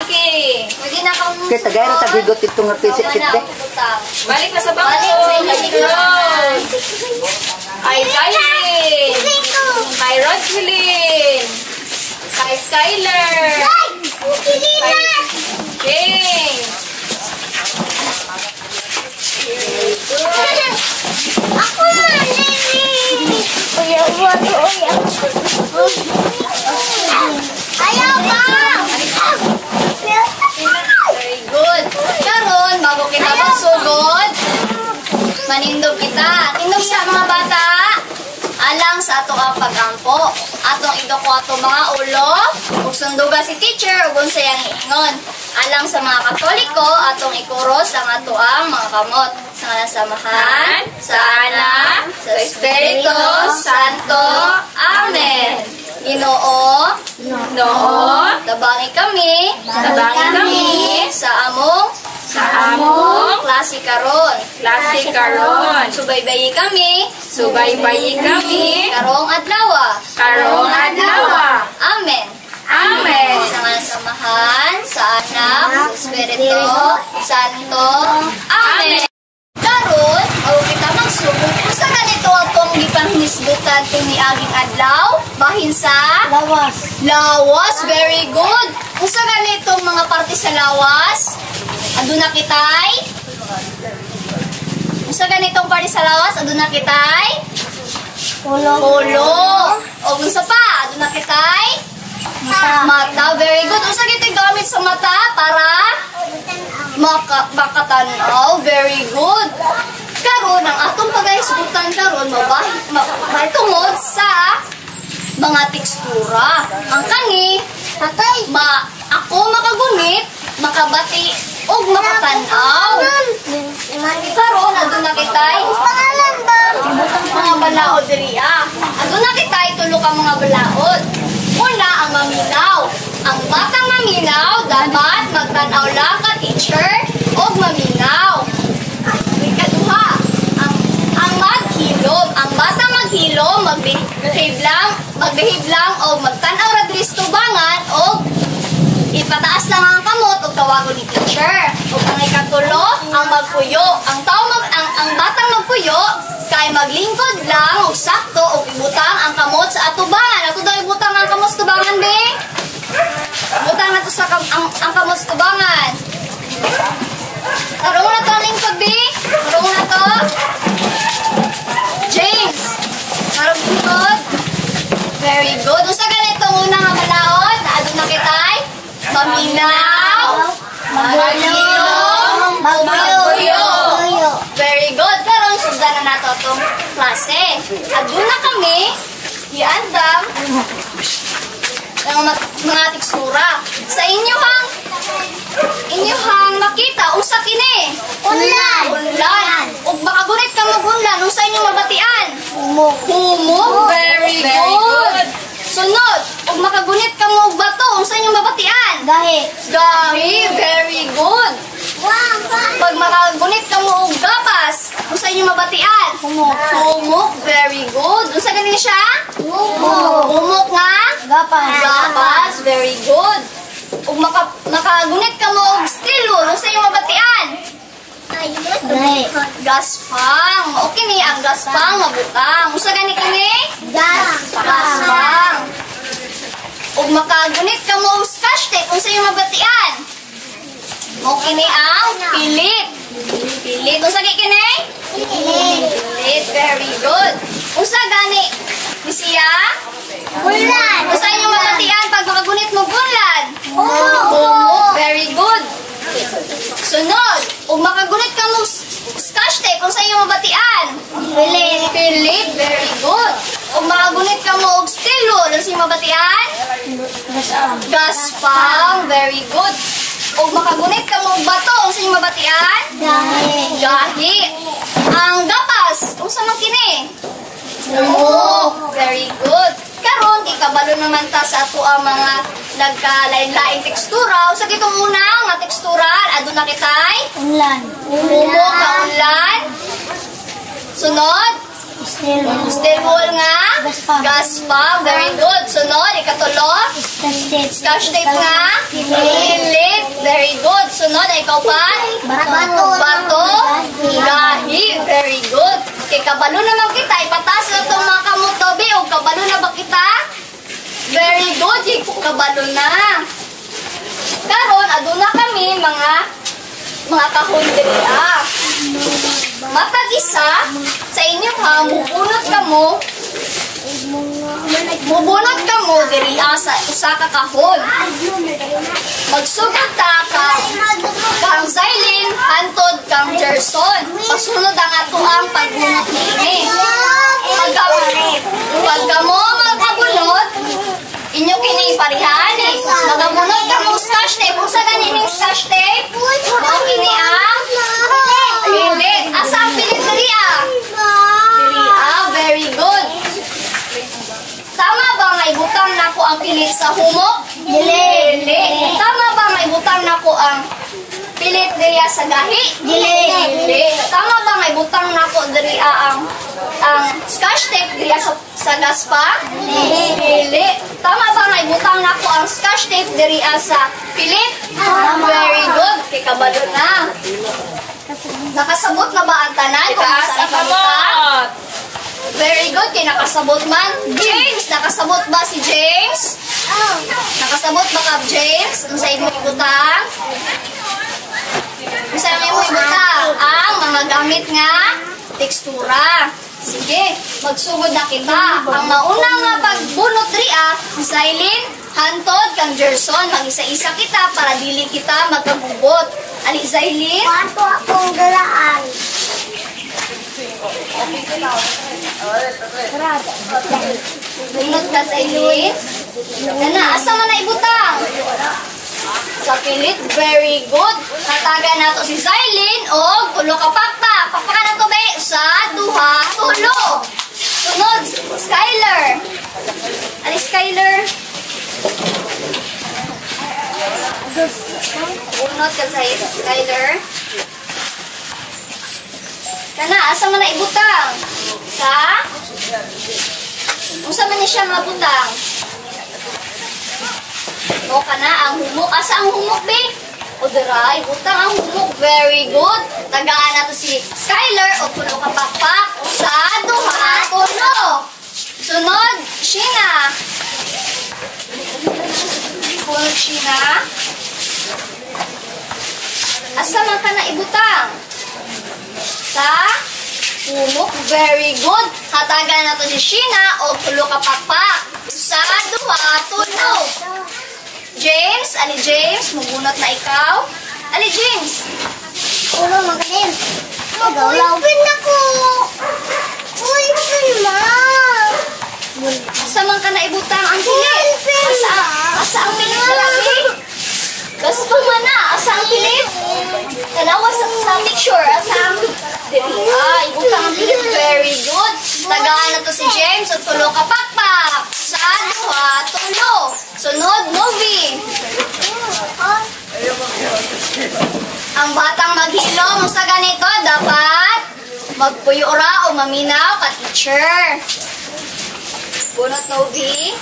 Monkey. Pwede na kang Kaya tagay na tagigot itong nga pisit-sit eh. Balik na sa bangko. Balik na. Kay Zylin. Kay Roslyn. Kay Skyler. Kay King. Ako na, Lily! Kuya, ayaw ba? Very good. Karon, bago kita magsugod, manindog kita. Tindog sa mga bata. Alang sa ato ang pagampo. Atong idoko ato mga ulo. Ug sunduga si teacher ug unsa yang ingon. Alang sa mga Katoliko, atong ikuros ang ato ang mga kamot. Sa ngalan samahan, sa Anak, sa Espiritu Santo. Amen. Ginoo, tabangi kami, sa among klase karon. Subaybayi kami, karong adlaw. Amen. Sa ngalan samahan, sa Anak, sa Espiritu Santo. Amen. Karon, kita magsugod. Usa ganito akong gipanhisgutan tiniaging adlaw bahin sa lawas. Very good. Usa ganitong mga parte sa lawas. Aduna kitay. Usa ganitong parte sa lawas. Aduna kitay. Ulo. O unsa pa? Aduna kitay. Mata. Very good. Usa gito'y gamit sa mata para makatanaw. Very good. Karon ang atong paghisgutan karon mahitungod sa mga tekstura. Ang kani ako makagunit, makabati ug makatanaw. Karon aduna kitay mga balaod diriya. Aduna kitay tulo ka mga balaod. Una ang maminaw. Ang batang maminaw dapat magtanaw lang ka teacher ug maminaw. Ikaduha, ang maghilom. Ang batang maghilom magbehave lang o magtanaw ra diri sa tubangan o ipataas lang ang kamot o tawagon ni teacher. O ang ikatulo, ang magpuyo. Ang batang magpuyo kay maglingkod lang o sakto o ibutang ang kamot sa atubangan. Ato daw ibutang ang kamot sa tubangan, be? Butang na to sa ang kamot sa tubangan. Tarong na to ang lingkod, be? Tarong na to. James, tarong lingkod. Very good. Usa ganitong unang nga balaod, adto na kitay. Maminaw, maghilom, magpuyo. Very good. Karon sundan na nato itong klase. Aduna kami iandam ng mga tekstura. Sa inyong makita, usa kini. Unlan. Ug makagunit ka mag-unlan, usa inyong mabatian. Humog. Very good. Sunod, ug makagunit ka mo og bato, unsa inyong mabatian? Gahi. Very good. Pag makagunit ka mo og gapas, unsa inyong mabatian? Humok. Very good. Unsa gani siya? Humok nga? Gapas. Very good. Ug makagunit ka mo og stilo, unsa inyong mabatian? Gaspang. Okay ni ang gaspang mabutang. Unsa gani kini? Gaspang. Ug makagunit ka mo og scotch tape, unsa inyong mabatian? Okay ni ang pilit. Unsa kini? Pilit. Very good. Unsa gani ni siya? Bunlan. Unsa inyong mabatian pag makagunit mo bunlan? Humok. Very good. Sunod, ug makagunit ka mo scotch tape, unsa inyong mabatian? Pilit. Very good. Ug makagunit ka mo og stilo, unsa inyong mabatian? Gaspang. Very good. Ug makagunit ka mo og bato, unsa inyong mabatian? Gahi. Ang gapas, unsa man kini? Humok. Very good. Karon ikabalo naman ta sa ato ang mga nagkalain-laing tekstura. Usa kitong unang nga tekstura, aduna kitay? Humok ka unlan. Sunod? Steel wool nga? Gaspang. Very good. Sunod, ikatulo? Scotch tape nga? Pilit. Very good. Sunod, ay ikaw pa? Bato. Gahi. Very good. Okay, kabalo naman kita. Ipataas na itong mga kamot daw, be. O, kabalo na ba kita? Very good. Kabalo na. Karon, aduna kami mga kahon diri. Matag isa, sa inyo ha, mubunot ka mo diri sa usa ka kahon. Magsugod ta kang Zylene, hantod kang Gerson. Pasunod ang ato ang pagbunot nini. Pagka mo magkabunot, inyo kini parihan. Magabunot ka mo scotch tape. Kung sa ganining scotch tape, mao kini ang pilit. Asa ang pilit diri very good. Tama ba nga ibutang nako ang pilit sa humok? Dili. Tama ba nga ibutang nako ang pilit diri sa gahi? Dili. Tama ba nga ibutang nako diri ang scotch tape diri sa gaspa? Dili. Tama ba nga ibutang nako ang scotch tape diri sa pilit? Very good. Kay kabalo na. Nakasabot na ba ang tanan? Itaas ang kamot. Very good. Kay nakasabot man. James, nakasabot ba si James? Nakasabot ba ka, James? Ano sa imong ibutang? Ano sa imong ibutang? Ang mga gamit nga tekstura. Sige, magsugod na kita. Ang mauna nga pagbunot ria, si Zylene, hantod kang Gerson. Mag-isa-isa kita para dili kita magkagubot. Ali, Zylene? Pato akong galaan. Bunot ka, Zylene. Kana, asa man na ibutang? Sa pilit, very good. Hatagan nato si Zylene o tulo ka pakpak. Pakpakan na to, be. Sa duha, tulo. Sunod, Skyler. Ali, Skyler. Bunot ka sa Skyler. Kana, asa man na ibutang? Sa? Unsa man ni siya nga butang? O kana, ang humok. Asa ang humok, be? O dira, ibutang ang humok. Very good. Tagaan nato si Skyler o tulo ka pakpak. Sa duha, tulo. Sunod, Sheena. Sunod, Sheena. Asa man ka na ibutang? Sa humok. Very good. Hatagan na to si Sheena o tulo ka pakpak. Sa duha, tulo. James, Ali James, magbunot na ikaw. Ali James. Ulo magaling. Mag-open ako. Open, ma. Asa man ka na ibutang ang pilit? Asa ang pilit na lagi? Gusto mo na. Asa ang pilit? Tanawa sa picture. Asa ang ibutang ang pilit. Very good. Tagaan na to si James o tulo ka pakpak. Sa duha, tulo. Sunod, movie. Ang batang maghilo mo sa ganito, dapat magpuyura o maminaw ka teacher. Bunot, Novi.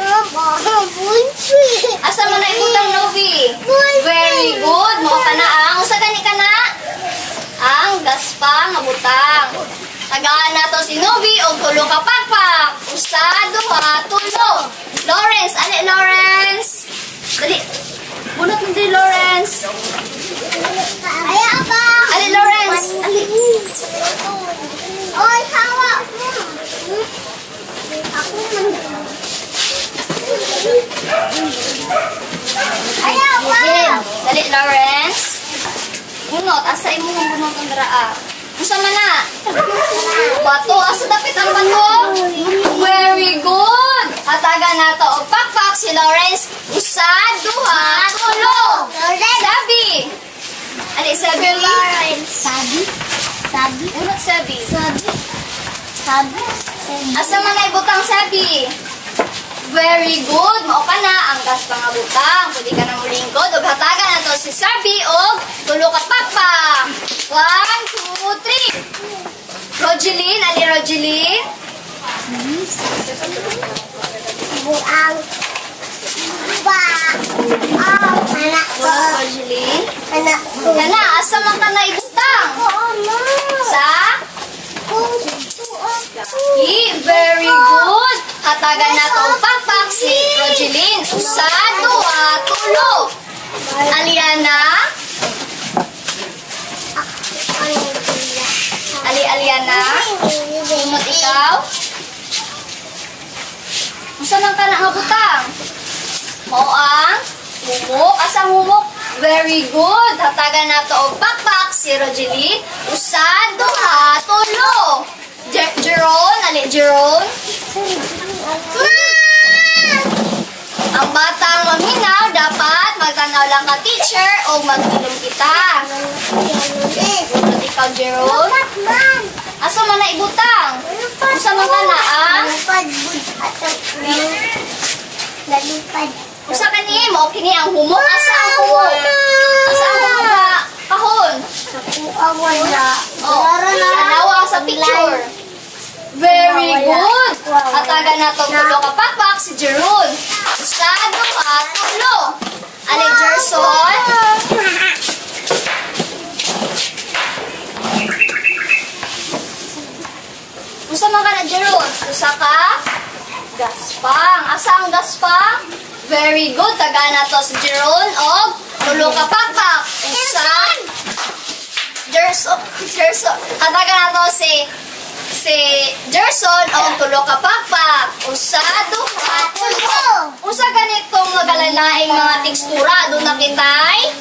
Mama, bunsi. Asa mo na ibutang, Novi? Very good. Mo ka na ang. Usa gani ka na? Ang gaspa nga butang. Tagaan na to si Novi o tulo ka pakpak. Usa, duha, tulo. Lawrence, ali Lawrence. Dali. Bunot mo din, Lawrence. Ay, apa? Ali Lawrence. Ali. Oy, hawa. Ako man. Ay, apa? Dali, Lawrence. Bunot. Asa imo ang bunot ang daraa? Usa man na? Bato. Asa dapit ang bato? Very good. Hatagan na to. O pakpak si Lawrence. Usa, duha, tulo. Sabi. Ali, Sabi. Sabi. Bunot, Sabi. Sabi. Asa man na ibutang, Sabi? Very good. Mao ka na ang gas pa nga butang. Pwede ka na mulingkod. O hatagan na to si Sabi o tulo ka pakpak. 1, 2, 3. Rogeline. Ali, Rogeline. Buang. Ba. Anak ko. hatagan na itong pakpak si Rogeline. Usa, duha, tulo. Aliana. Aliana. Sunod ikaw. Usa man ka na nga butang. Mao ang humok. Asang humok? Very good. Hatagan na ito og pakpak si Rogeline. Usa, duha, tulo. Jeron, ali Jeron. Ang batang maminaw dapat magtanaw lang ka teacher o magtulong kita. Sunod ikaw Jeron. Asa man na ibutang? Usa man ka na ang? Lalupad. Usa ka ni mo kini ang humok. Asa ang humok? Asa ang humok ka kahon? Wala. Oh, tanawa sa picture. Very good. Hatagan na itong tulo ka pakpak si Jeron. Usa, duha, tulo. Ali Jerson. Usa man ka na Jeron? Usa ka? Gaspang. Asa ang gaspang? Very good. Tagaan na to si Jeron og tulo ka pakpak. Usa. Jerson. Hatagan na to si Jerson o tulo ka pakpak. Usa, duha, tulo. Usa ganitong magalalaing mga tekstura. Doon nakitay.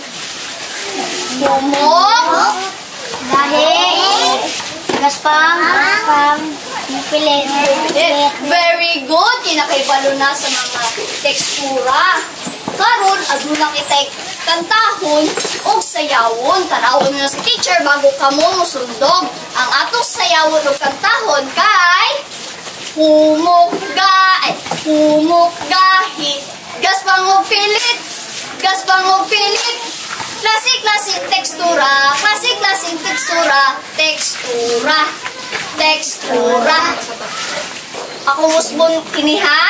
Humok. Gahi. Gaspang. Pilit. Very good. Kinakaibalo na sa mga tekstura. Karon, aduna kitay kantahon o sayawon. Tanawon na sa teacher bago kamo musundog. Ang atong sayawon o kantahon kay humok gahi, gaspang o pilit, klasik tekstura, tekstura. Ako musbon kiniha.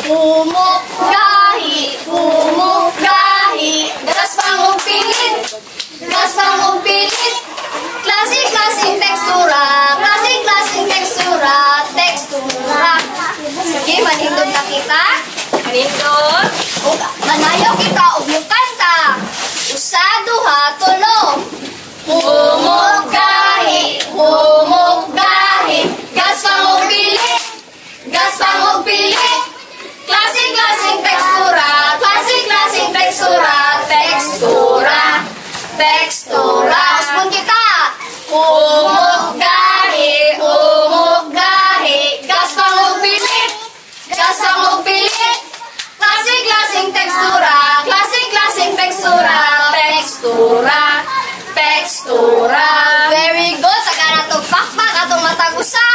Humok gahi, gaspang o pilit, klasik tekstura. Sige, manindog na kita. Manindog. Manayo kita og yung kanta. Usa, duha, tulo. Humok gahi, gaspang o pilit, klasik tekstura. Uspon kita. Humok gahi, gaspang o pilit, klasik tekstura. Very good. Taga na itong pakpak atong matagusa.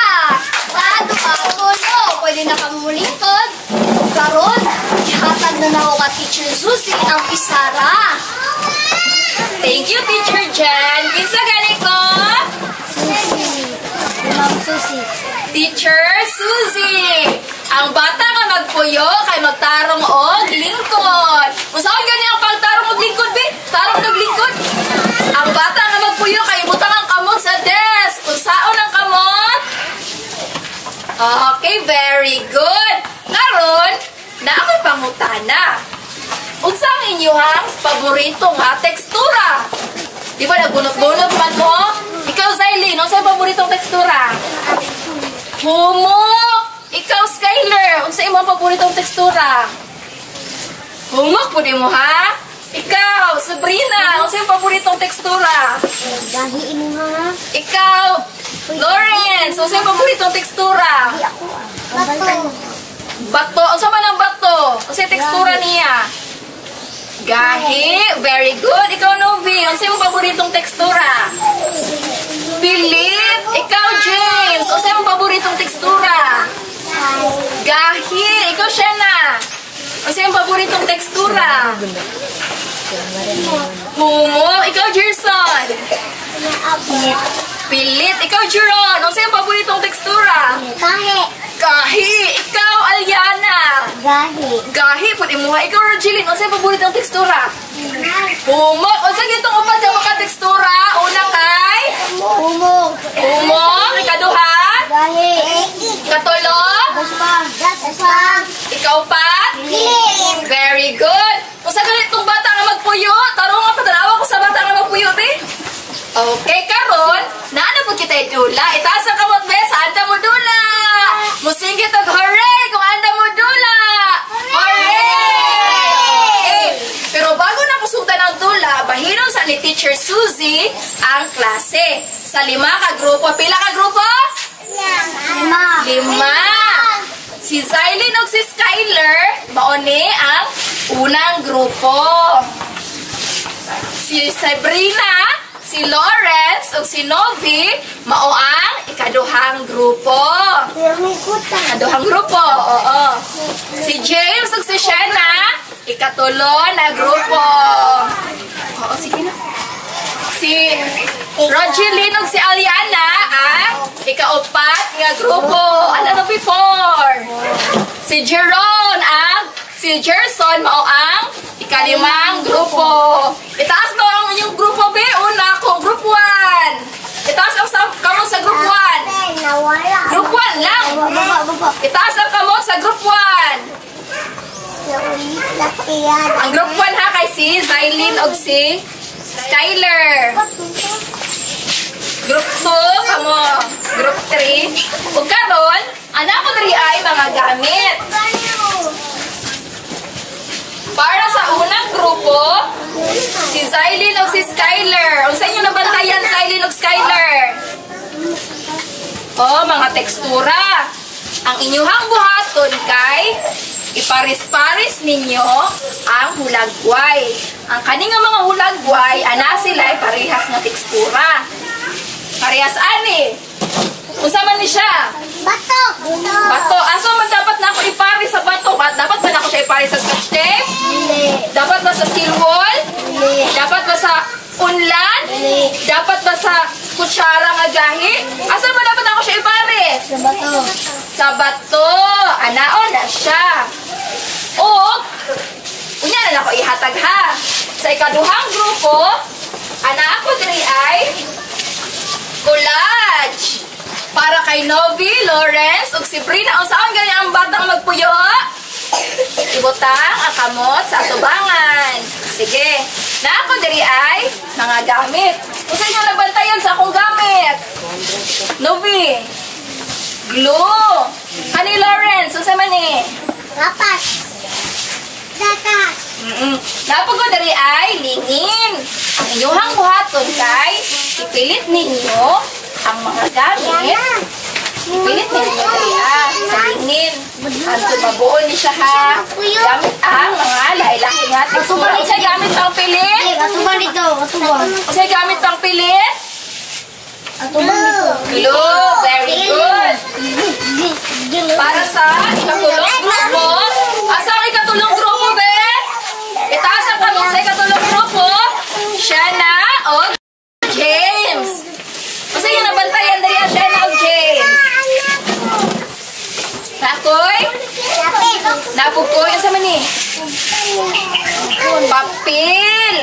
Sado ka, tulo. Pwede na kami mulingkod. Karon, ihatag na ako ka Teacher Susie ang pisara. Thank you, Teacher Jen. Kinsa gani ko? Ma'am Susie. Teacher Susie. Ang bata nga magpuyo kay magtarong og lingkod. Usaon gani ang pagtarong og lingkod, be? Tarong og lingkod. Ang bata nga magpuyo kay butang ang kamot sa desk. Unsaon ang kamot? Okay, very good. Karon, na ako'y pangutana. Unsa ang inyong paborito nga tekstura? Di ba nagbunot-bunot man mo? Ikaw, Zylene, unsa ang paboritong tekstura? Humok! Ikaw, Skyler, unsa imong paboritong tekstura? Humok po di mo, ha? Ikaw, Sabrina, unsa imong paboritong tekstura? Gahi mo ha. Ikaw, Lawrence, unsa imong paboritong tekstura? Bato. Bato, unsa man ang bato? Unsa yung tekstura niya? Gahi, very good. Ikaw, Novi, unsa imong paboritong tekstura? Pilit. Ikaw, James, unsa imong paboritong tekstura? Gahi. Ikaw, Shena, unsa imong paboritong tekstura? Humok. Ikaw, Gerson. Pilit. Ikaw, Jeron, unsa imong paboritong tekstura? Gahi. Gahi. Ikaw, Aliana. Gahi. Gahi, pwede mo ha. Ikaw, Rogeline, unsa yung paboritong tekstura? Humok. Unsa gitong upat ka mga tekstura? Una kay? Humog. Humok. Ikaduha? Gahi. Katulo? Gaspang. Ikaw pat? Very good. Kung sa ganitong bata nga magpuyo, tarong nga patanawa ko sa bata nga magpuyo, be. Okay, karon, naana po kita idula. Itaas ang kamot, be, sa anda mo dula. Musinggit og hooray kung anda mo dula. Hooray! Okay. Pero bago na pusundan ang dula, bahiron sa ni Teacher Suzy ang klase. Sa 5 ka grupo. Pila ka grupo? 5. Si Zylene o si Skyler, mauni ang unang grupo. Si Sabrina, si Lawrence o si Novi, mao ang ikaduhang grupo. Ikaduhang grupo, oo. Si James o si Shanna, ikatulo na grupo. Oo, sige na. Si Rogeline o si Aliana, ang ikaupat nga grupo. Ano na before? Si Jeron ang si Gerson mao ang ika-5 grupo. Itaas mo ang inyong grupo, be. Una ko, group 1. Itaas ang kamot sa group 1. Group 1 lang. Itaas ang kamot sa group 1. Ang group 1 ha kay si Zylene o si Skyler. Group 2, kamo. Group 3. Ug karon, ana ko diri ay mga gamit. Para sa unang grupo, si Zylene o si Skyler. Ang sa inyo nabantayan, Zylene o Skyler? Oh, mga tekstura. Ang inyuhang buhaton kay iparis-paris ninyo ang hulagway. Ang kaning mga hulagway, ana sila ay parehas nga tekstura. Parehas ani. Unsa man ni siya? Bato. Bato. Aso man dapat na ako iparis sa bato? Dapat ba na ako siya iparis sa scotch tape? Dapat ba sa steel wool? Dapat ba sa unlan? Dapat ba sa kutsara nga gahi? Asan ba dapat ako siya iparis? Sa bato. Sa bato. Anao na siya. O, unya na ako ihatag ha. Sa ikaduhang grupo, ana ako diri ay collage. Para kay Novi, Lawrence, ug si Brina. Ang saan ganyan ang batang magpuyo? Ibutang ang kamot sa atubangan. Sige. Na ako diri ay mga gamit. Kung saan yung nabantayan sa akong gamit? Novi. Glue. Hani Lawrence, unsa man ni? Kapas. Datas. Napag ko diri ay lingin. Ang inyuhang buhaton kay ipilit ninyo ang mga gamit. Ipilit ninyo diri sa lingin. Anto mabuon ni siya ha. Gamit ang mga lahi-lahi nga tekstura. Unsa gamit pang pilit? Atubang dito. Atubang. Unsa gamit pang pilit? Atubang dito. Glue. Very good. Para sa ikatulong grupo. Asa ang ikatulong grupo, be? Itaas ang kamot sa ikatulong grupo. Shanna o James. Kasi yung nabantayan dali ang Shanna o James. Nakoy? Napukoy. Asa man ni? Papel.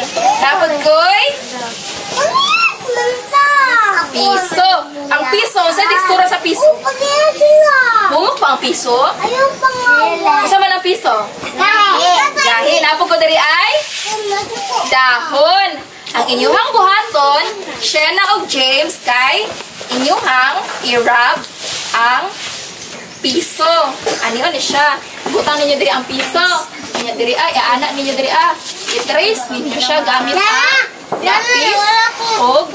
Napukoy? Piso. Ang piso, sa tekstura sa piso. Humok pa ang piso? Isa man ang piso? Gahi. Napag ko dari ay? Dahon. Ang inyuhang buhaton, Shanna o James, kay inyuhang i-rub ang piso. Ano yun siya? Butang ninyo diri ang piso. Ninyo diri ay, anak ninyo diri i-trace ninyo siya gamit ang lapis o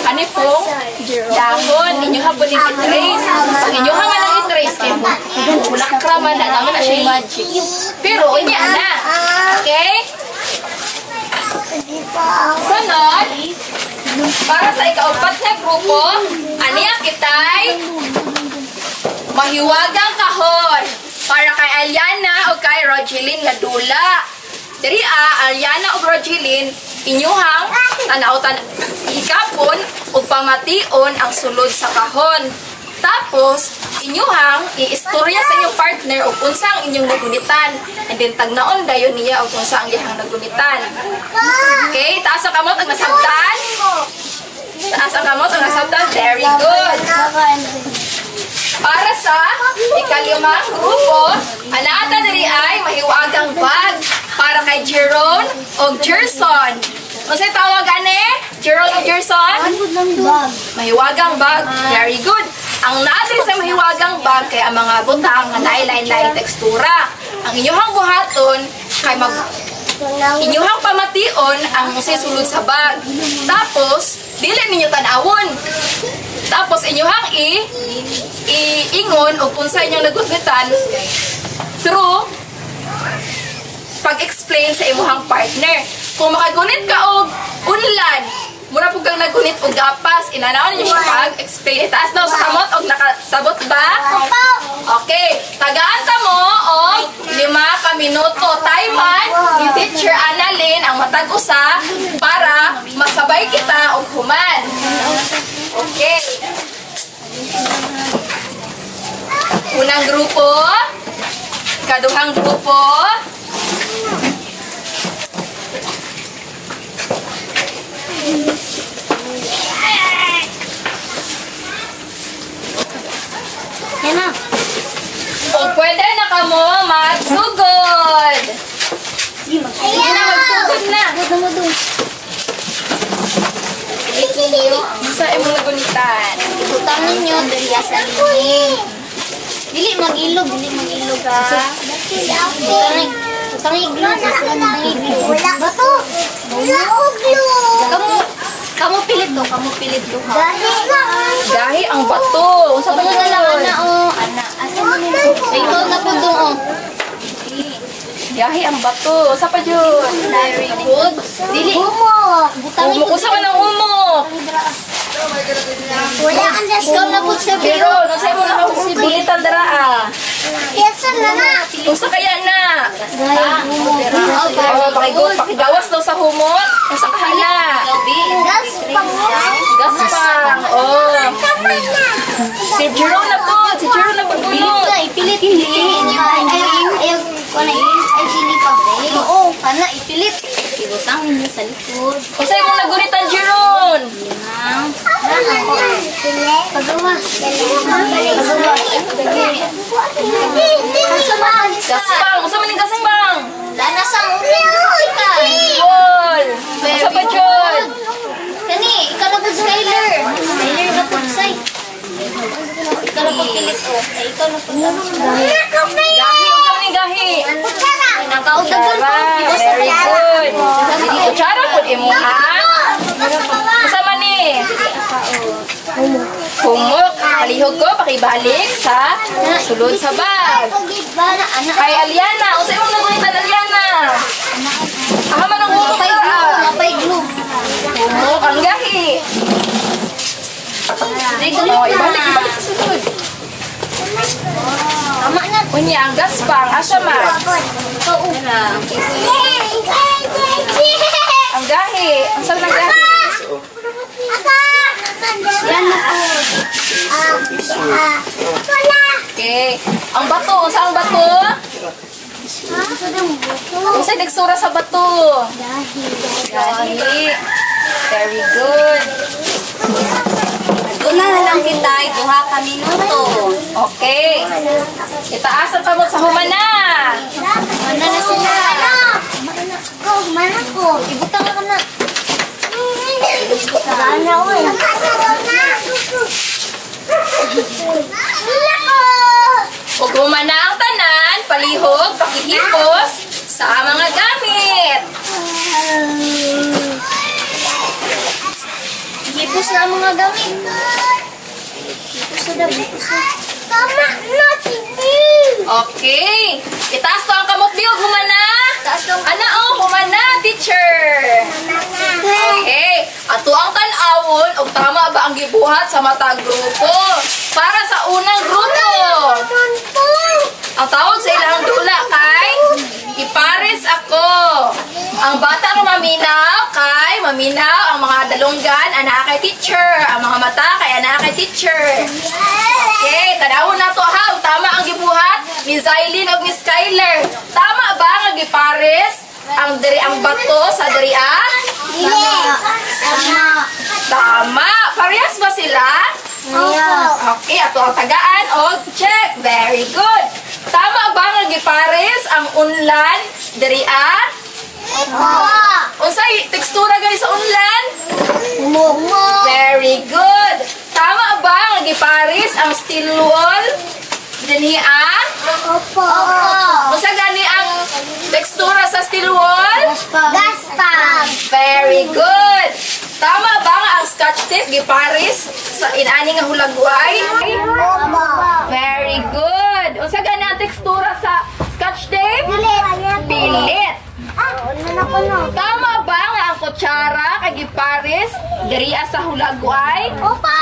ano pong dahon. Ninyo hapon yung i-trace. Pag inyo nga lang i-trace kayo mo,ulakraman na naman na siya magic. Pero, unya na. Okay? Sunod, para sa ikaupat na grupo, aniya kitay mahiwagang kahon para kay Aliana o kay Rogeline nga dula. Diri Aliana o Rogeline, inyuhang tanaw-tan ikapon ug pamation ang sulod sa kahon. Tapos, inyuhang i-istorya sa inyong partner o unsa ang inyong nagumitan. And then, tagnaon dayon niya o unsa ang iyang nagumitan. Okay? Taas ang kamot ang nasabtan. Taas ang kamot ang nasabtan. Very good. Para sa ikalimang grupo, anaata diri ay mahiwagang bag para kay Jeron o Gerson. Masay tawag ane? Jeron o Gerson? Bag. Mahiwagang bag. Very good. Ang naadri sa mahiwagang bag kay ang mga butang nga lain-lain tekstura. Ang inyong buhaton kay inyong pamation ang sulod sa bag. Tapos, dili ninyo tanawon. Tapos, inyong iingon o kung sa inyong nagutnitan through pag-explain sa imuhang partner. Kung makagunit ka og unlan, mura po kang nagunit og gapas, inanaon niyo siya pag-explain. Itaas daw sa kamot og nakasabot ba? Okay. Tagaan mo og 5 ka minuto. Timean ni Teacher Annalyn ang matag usa para masabay kita og human. Okay. Unang grupo, kaduhang grupo, Yan na. o pwede na ka mo magsugod. Sige na, magsugod na. Ito niyo. Sa imong nagunitan. Ibutangan niyo diri sa lining. Dili mag-ilog ha. Utang iglog. Wala ba to? Wala ko glue. Kamu pilit do ha. Dahil lang. Gahi ang bato. Sa Ano na lang ana o ana. Asa mo ni? Ikaw na po do o. Gahi ang bato. Sa pa jud. Very good. Dili. Butangin Umok usa man ang umok. Wala ang Ikaw na po sa Pero biro. nasay mo na bulitan dara ah. Kesa na na. Usa kaya na. Oh, Pakigawas daw sa humot. Usa ka na. Gas pang Gaspang. Oh. Si Jero na po. Si Jero na Pilit pagbunot. na, ipilit. Ayaw, kuna ay sini pa. Oo, kana ipilit. Ibutangin niyo sa likod. Usay mo nagunitan Jeron. Pagawa. Gaspang. Usa man ning gaspang. Lana sa ulo. Wall. Usa pa jud. Kani, ikaw na po Skyler. Skyler na po say. Ikaw na po pilit o. Ay, ikaw na po Gahi. Usa man ning gahi. Nakaudagan po. Very good. Kutsara po imo ha. Usa man ni. Humok. Palihog ko pakibalik sa sulod sa bag. Kay Aliana. Usa imong nagunitan Aliana. Aha man ang humok dara. Mapay glue. Humok ang gahi. Oh, ibalik sa sulod. Tama na. Unya ang gaspang. Asa man. Ikaw una. Ang gahi. Ang saan ng gahi? Yan na po. Okay. Ang bato. Saan ang bato? Usa nagsura sa bato. Gahi. Very good. Una na lang kita, 2 ka minuto. Okay. Itaas ang kamot sa humana. Ano na sila? Mana ko? Ibutang ako na. Sana oy. Ug humana ang tanan, palihog, pakihipos sa mga gamit. Hipos na ang mga gamit. Hipos na daw. Tama na si Okay. Itaas to ang kamot biog humana. Taas daw. Ana oh, humana, teacher. Okay. Ato ang tan-awon og tama ba ang gibuhat sa matag grupo. Para sa unang grupo. Ang tawag sa ilang dula kay ipares ako. Ang bata ko maminaw kay maminaw ang mga dalunggan ana kay teacher. Ang mga mata kay ana kay teacher. Okay, tanawon na to ha. Tama ang gibuhat ni Zylene ug ni Skyler. Tama ba nga gipares ang diri ang bato sa diri Dili. Tama. Tama. Parehas ba sila? Yes. Okay, ato ang tagaan og check. Very good. Tama ba nga gipares ang unlan diri unsay tekstura gali sa unlan? Momo. Very good. Tama ba nga gipares ang steel wall dinhi Opo. Unsa gani ang tekstura sa steel wall? Gaspang. Very good. Tama ba nga ang scotch tape gipares sa inani nga hulagway? Opo. Very good. Unsa gani ang tekstura sa scotch tape? Pilit. Tama ba nga ang kutsara kay gipares diri sa hulagway? Opo.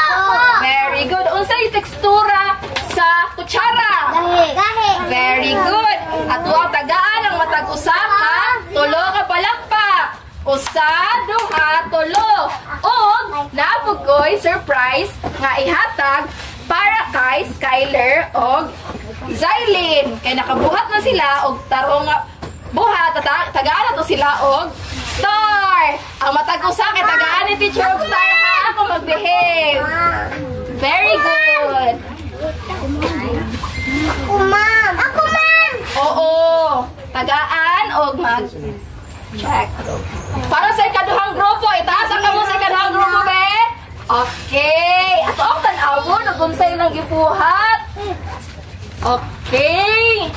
Very good. Unsa yung tekstura sa kutsara? Gahi. Very good. Ato ang tagaan ang matag usa ka tulo ka palakpak. Usa, duha, tulo. Og napugoy surprise nga ihatag para kay Skyler og Zylene. Kay nakabuhat na sila og tarong nga buhat. Tagaan na to sila og star. Ang matag usa kay tagaan ni teacher og star ha. Ako mag-behave. Very good. Ako, ma'am. Oo. Tagaan og mag-check. Para sa ikaduhang grupo, itaas ang kamo sa ikaduhang grupo, be? Okay. Ato ang tanawon ug unsay nang gibuhat. Okay.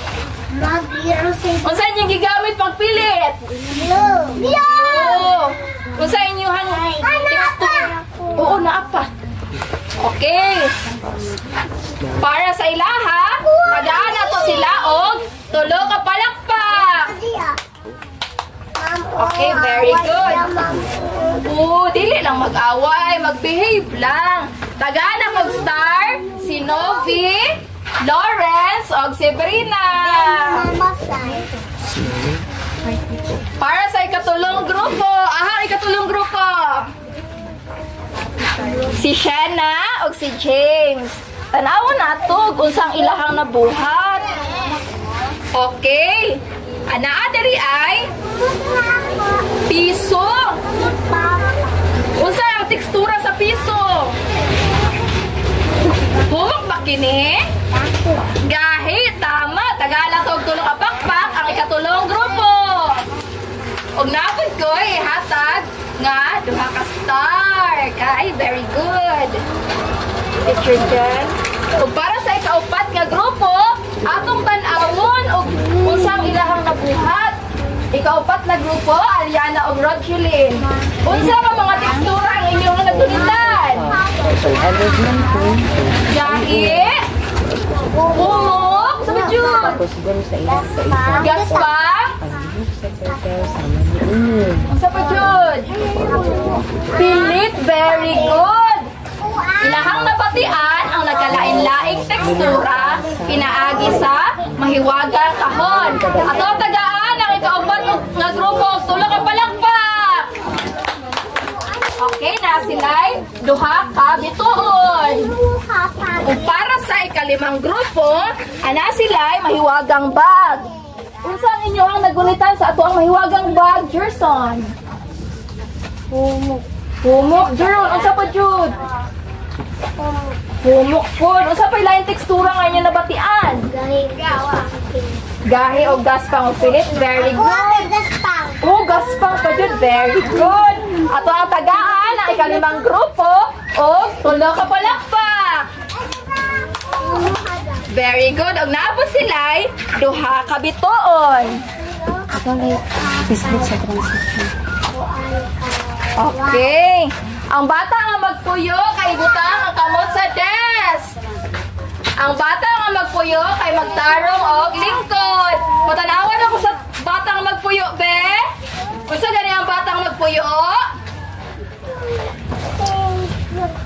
Mag-biro sa Unsa inyong gigamit pagpilit? Oo. Unsa inyong tekstura? Oo, naapa. Okay. Para sa ilaha, tagaan na to sila og tulo ka palakpak. Okay, very good. Dili lang mag-away, mag-behave lang. Tagaan na kog star, si Novi, Lawrence, og si Brina. Para sa ikatulong grupo, ikatulong grupo. Si Shanna og si James. Tanawon nato unsang ilahang nabuhat. Okay. Anaa diri ay piso. Unsa ang tekstura sa piso? Humok ba kini? Gahi, tama. Tagala to og tulo ka pakpak ang ikatulong grupo. Og napod ko ihatag nga duha ka star. Kay very good. Picture dyan. Ug para sa ikaupat nga grupo, atong tan-awon og unsang ilahang nabuhat. Ikaupat na grupo, Aliana og Rogeline. Unsa ka mga tekstura ang inyong nagtulitan? Gahi. Humok. Sa medyo. Gaspang. Unsa pa jud? Pilit. Very good. Ilahang nabatian ang nagkalain-laing tekstura pinaagi sa mahiwagang kahon. Ato ang tagaan ang ikaupat nga grupo og tulo ka palakpak. Okay na sila'y duha ka bituon. Ug para sa ikalimang grupo, ana sila'y mahiwagang bag. Unsa ninyo ang nagunitan sa ato ang mahiwagang bag, Jerson? Humok, Jerson. Unsa pa jud? Humok po. Unsa pa ilaing tekstura nga inyo nabatian? Gahi o gaspang o pilit. Very good. Gaspang pa jud. Very good. Ato ang tagaan ang ikalimang grupo o tulo ka palakpak. Very good. Og naabot sila'y duha ka bituon. Okay. Ang bata nga magpuyo kay butang ang kamot sa desk. Ang bata nga magpuyo kay magtarong og lingkod. Patanawan ako sa batang magpuyo, be. Unsa gani ang batang magpuyo?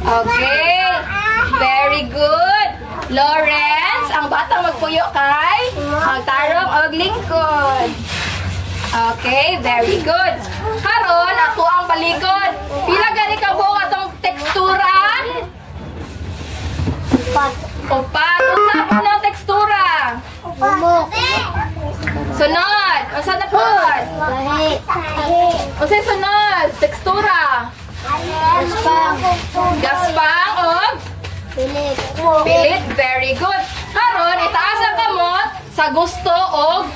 Okay. Very good. Lawrence, ang batang magpuyo kay magtarong og lingkod. Okay, very good. Karon ako ang balikod. Pila gani ka buong atong tekstura? Upat. Unsa po ng tekstura? Sunod. Unsa na po? Unsa sunod? Tekstura. Gaspang o Pilit, very good. Karon itaas ang kamot sa gusto og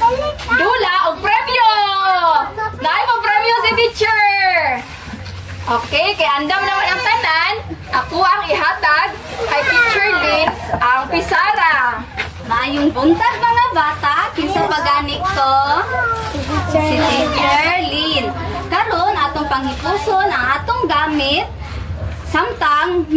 dula og premyo. Naay mo premyo si teacher. Okay, kay andam naman ang tanan. Ako ang ihatag kay Teacher Lynn ang pisara. Maayong buntag mga bata, kinsa pagani ko? Si Teacher Lynn. Karon atong panghipuson ang atong gamit samtang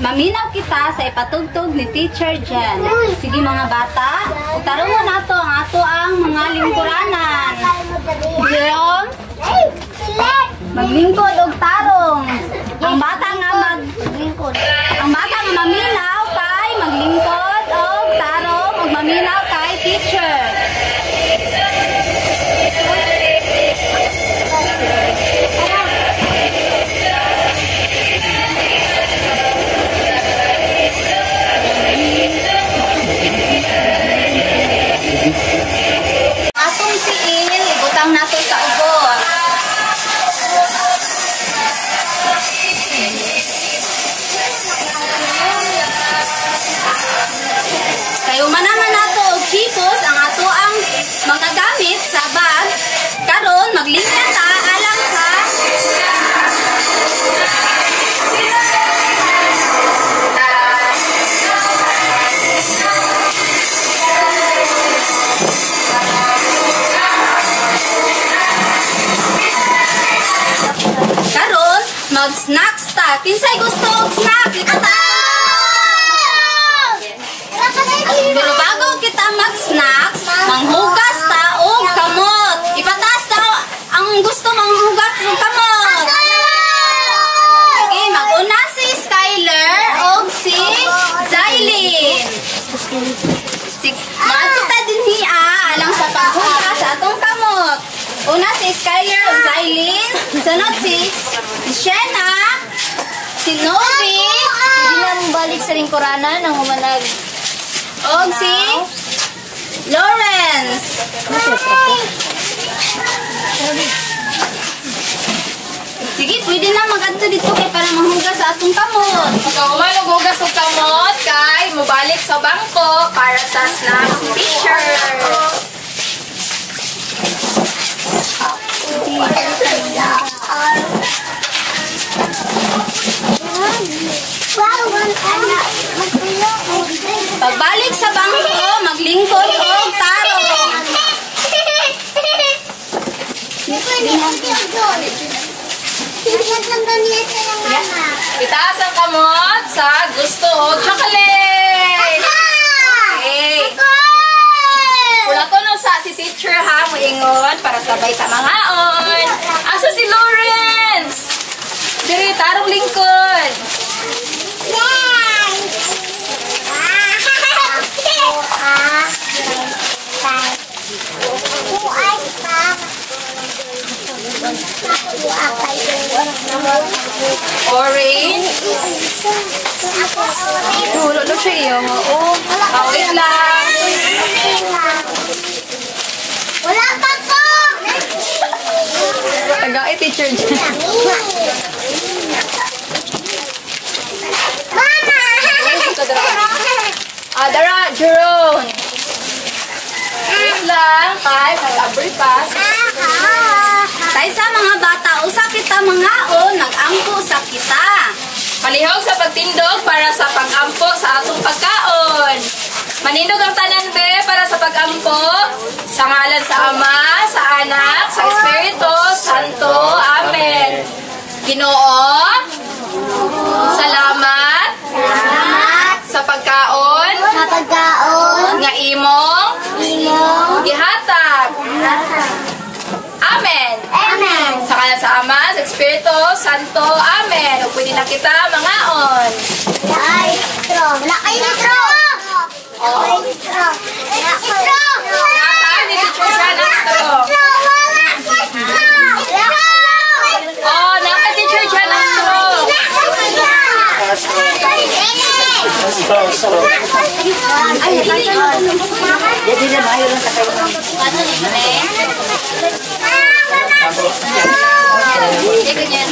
maminaw kita sa ipatugtog ni Teacher Jen. Sige mga bata, utarongon nato ang ato ang mga lingkuranan. Jerome, maglingkod og tarong. Ang bata nga maminaw kay maglingkod og tarong ug maminaw kay teacher. Atong tiil, ibutang nato sa ubos. Kayo manaman nato og chipos ang ato ang mga gamit sa bag. Karon maglinya ta alang sa Karon mag-snacks ta. Kinsay gusto og snacks? Ipata! Pero bago kita mag-snacks, manghugas ta og kamot. Ipataas ta ang gusto manghugas og kamot. Okay, mag-una si Skyler og si Zylene. Mga kita din hiya alang sa paghugas sa atong kamot. Una si Skyler og Zylene. Sunod si Shena, si Novi. Hindi na balik sa lingkuranan ng humanag. Og si Lawrence. Sige, pwede na mag-adto dito kay para mahugas sa atong kamot. Ikaw man maghugas og kamot kay mobalik sa bangko para sa snacks ni teacher. Pagbalik sa bangko, maglingkod og tarong. Itaas ang kamot sa gusto og chocolate. Okay. Wala to no sa si teacher ha, moingon para sabay ta mangaon. Asa si Lawrence? Diri tarong lingkod. Orange. Dulo na siya iyo. Oo. Wait lang. Wala pa po! Taga teacher dyan. Mama! Dara, Jerome. Wait lang. Kay, mag-abri pa. Tay sa mga bata, usa kita mangaon, nag-ampo sa kita. Palihog sa pagtindog para sa pag-ampo sa atong pagkaon. Manindog ang tanan be para sa pag-ampo sa ngalan sa Ama, sa Anak, sa Espiritu Santo. Amen. Ginoo, salamat sa pagkaon Sa pagkaon, nga imong gihatag. Amen. Amen. Sa ngalan sa Ama, sa Espiritu Santo. Amen. O pwede na kita mangaon. Ay, straw. Wala kayo ni straw. Wala kayo ni straw. Wala kayo ni straw. Natay ni Teacher Jan ang straw. Oh, naka Teacher Jan ang straw. Ay, dili na Jadi na maayo lang sa kayo. Hindi ganyan.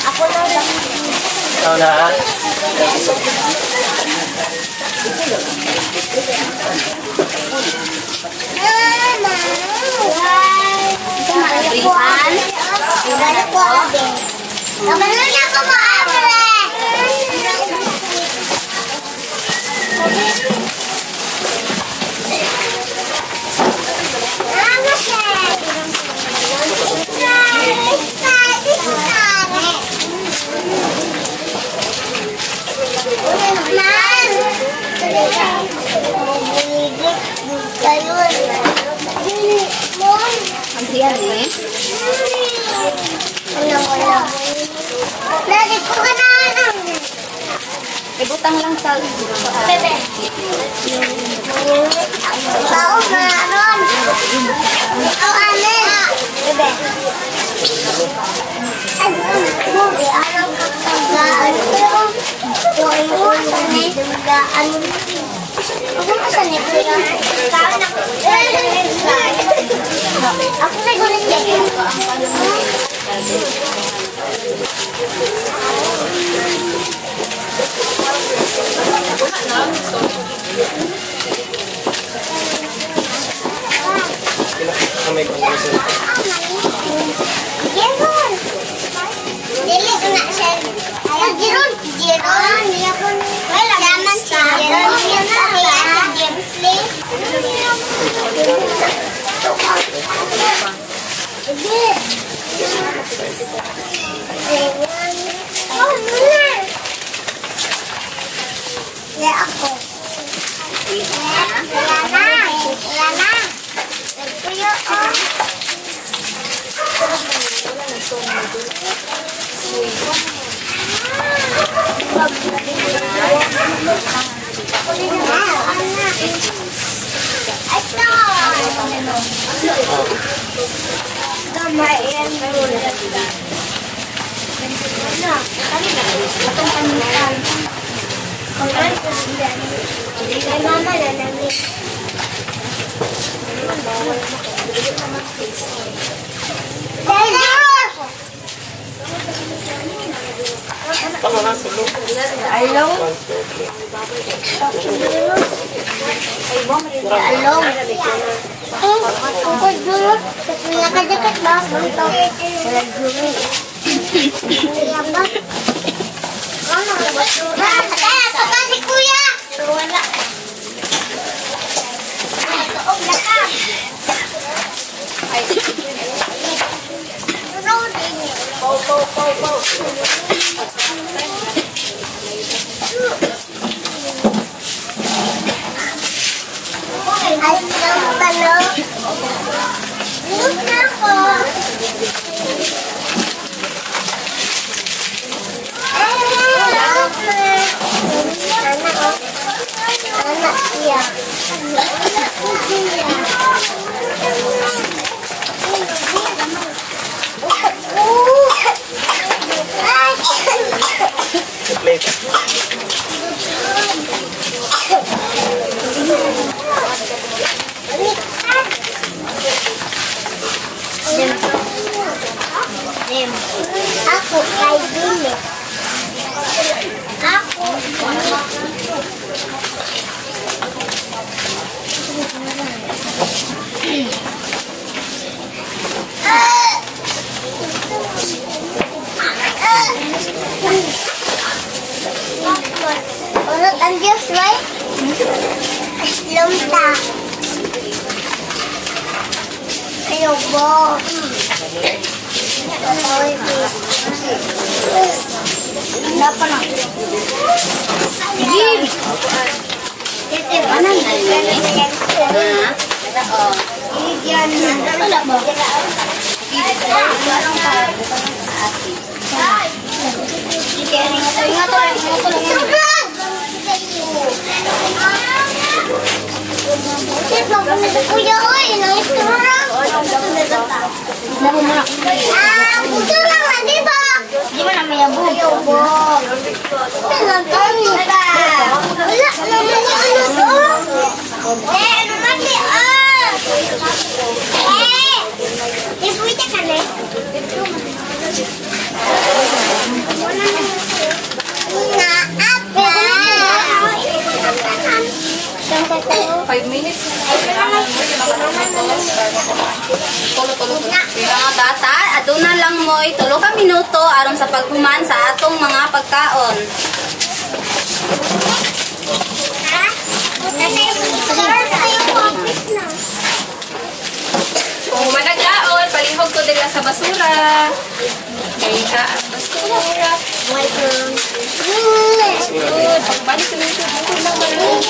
Ako lang. Ikaw na ha? Lagi ko ka na lang. Ibutang lang sa bebe. Tao meron. Ikaw ane. Bebe. Araw ka kagaan. Yung kagaan. Ako masanip ko yan. Ako na gulit yan. Jeron. Dili ko na siya. Jeron. Saman si Jeron. Kaya si James Lee. Oh, muna. Ya ako. Wala na. Nagpuyo oh. Nakadikit ba? Papa si Kuya! Wala. Loob na ka. Ay, ang talo. Loob na ako. Anak siya. Ako kay Billy. Ako. Urut ang Diyos, right? Lumta. Ayoko. Wala pa na. Sige. Ano na yan? Wala ba? Kuya, oy, nangis ka mo lang. Puto lang na, di ba? Di ba naman yung bubo? Wala naman yung ano to. Ano mati, ah. Iswita ka na. 5 minutes. Tulo. Mga bata, aduna lang mo tulo ka minuto aron sa paghuman sa atong mga pagkaon. Kung managlaon, palihog ko dila sa basura. Kaya ang basura. Good. Pagbalik sa mga bukod lang ba lang?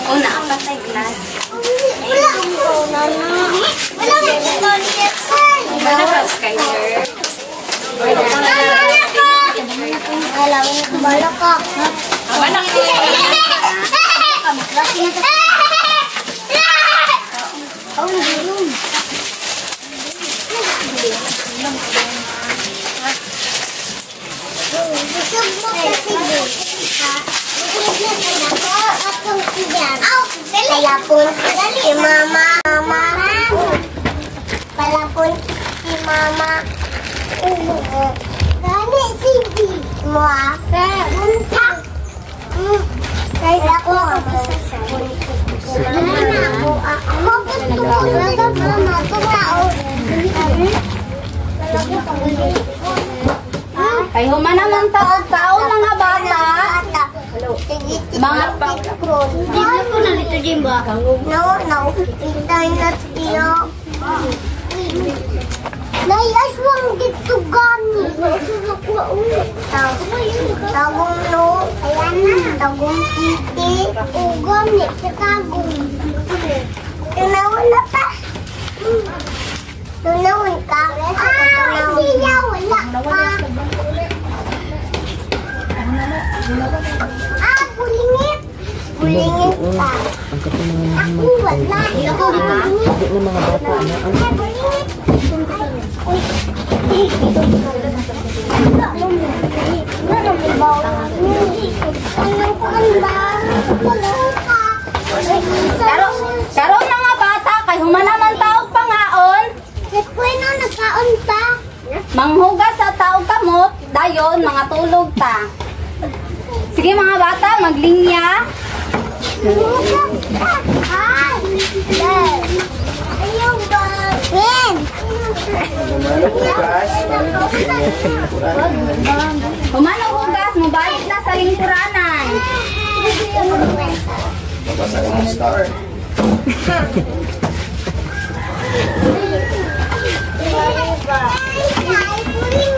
Una, patay glass. Mana ka, Skyler? Mana ka? Palapon si mama. Palapon si mama. Gani si Di. Mo ape. Unta. Kaya ako. Ay, human naman taon mga bata. Mga pangkron. Hindi ko na nito, Jimba. No. Internet iyo. Nayaswang dito gani. Tagong no. Ayan na. Tagong titi. Ugani. Tagong. Tunawan na pa. Tunawan ka. Siya wala pa. Bulingit. Bulingit pa. Ako wala. Ako bulingit. Hindi na mga bata na ang Bulingit. Karon mga bata, kay human naman taog pangaon. Nagkweno nagkaon pa. Manghugas sa taog kamot, dayon mga tulog ta. Sige mga bata, maglinya. Ay! Ayaw ba? Ben! Human ang hugas, mabalik na sa lingkuranan. Basta ka ng star.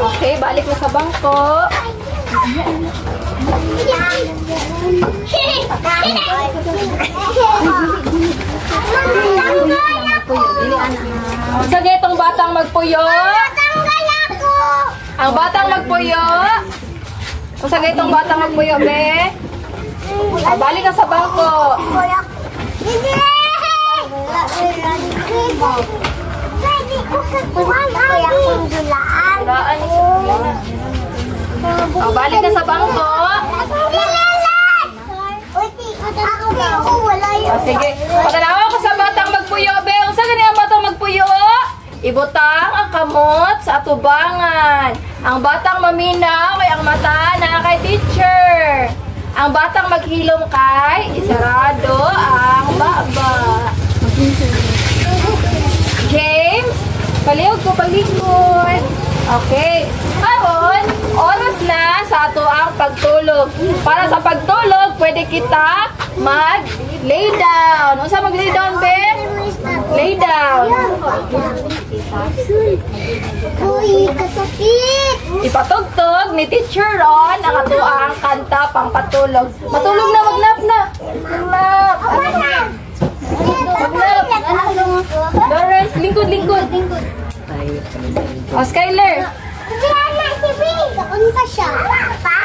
Okay, balik mo sa bangko. Sa getong batang magpuyo. Ang batang magpuyo. Sa getong batang magpuyo, be. Balik ka sa bangko. Balik ka sa bangko. Sige. Pagkalawa ko sa batang magpuyo, be. Unsa gani ang batang magpuyo? Ibutang ang kamot sa atubangan. Ang batang maminaw kay ang mata na kay teacher. Ang batang maghilom kay isarado ang baba. James, palihog ko palikod. Okay. Karon, oras na sa ato ang pagtulog. Para sa pagtulog, pwede kita mag-lay down. Unsa mag-lay down, be? Lay down. Uy, kasakit! Ipatugtog ni Teacher Ron ang ato ang kanta pang patulog. Matulog na, magnap na. Magnap. Magnap. Lawrence, lingkod. O, Skyler. Kaya na, si Bing! Kaon pa siya. Pa?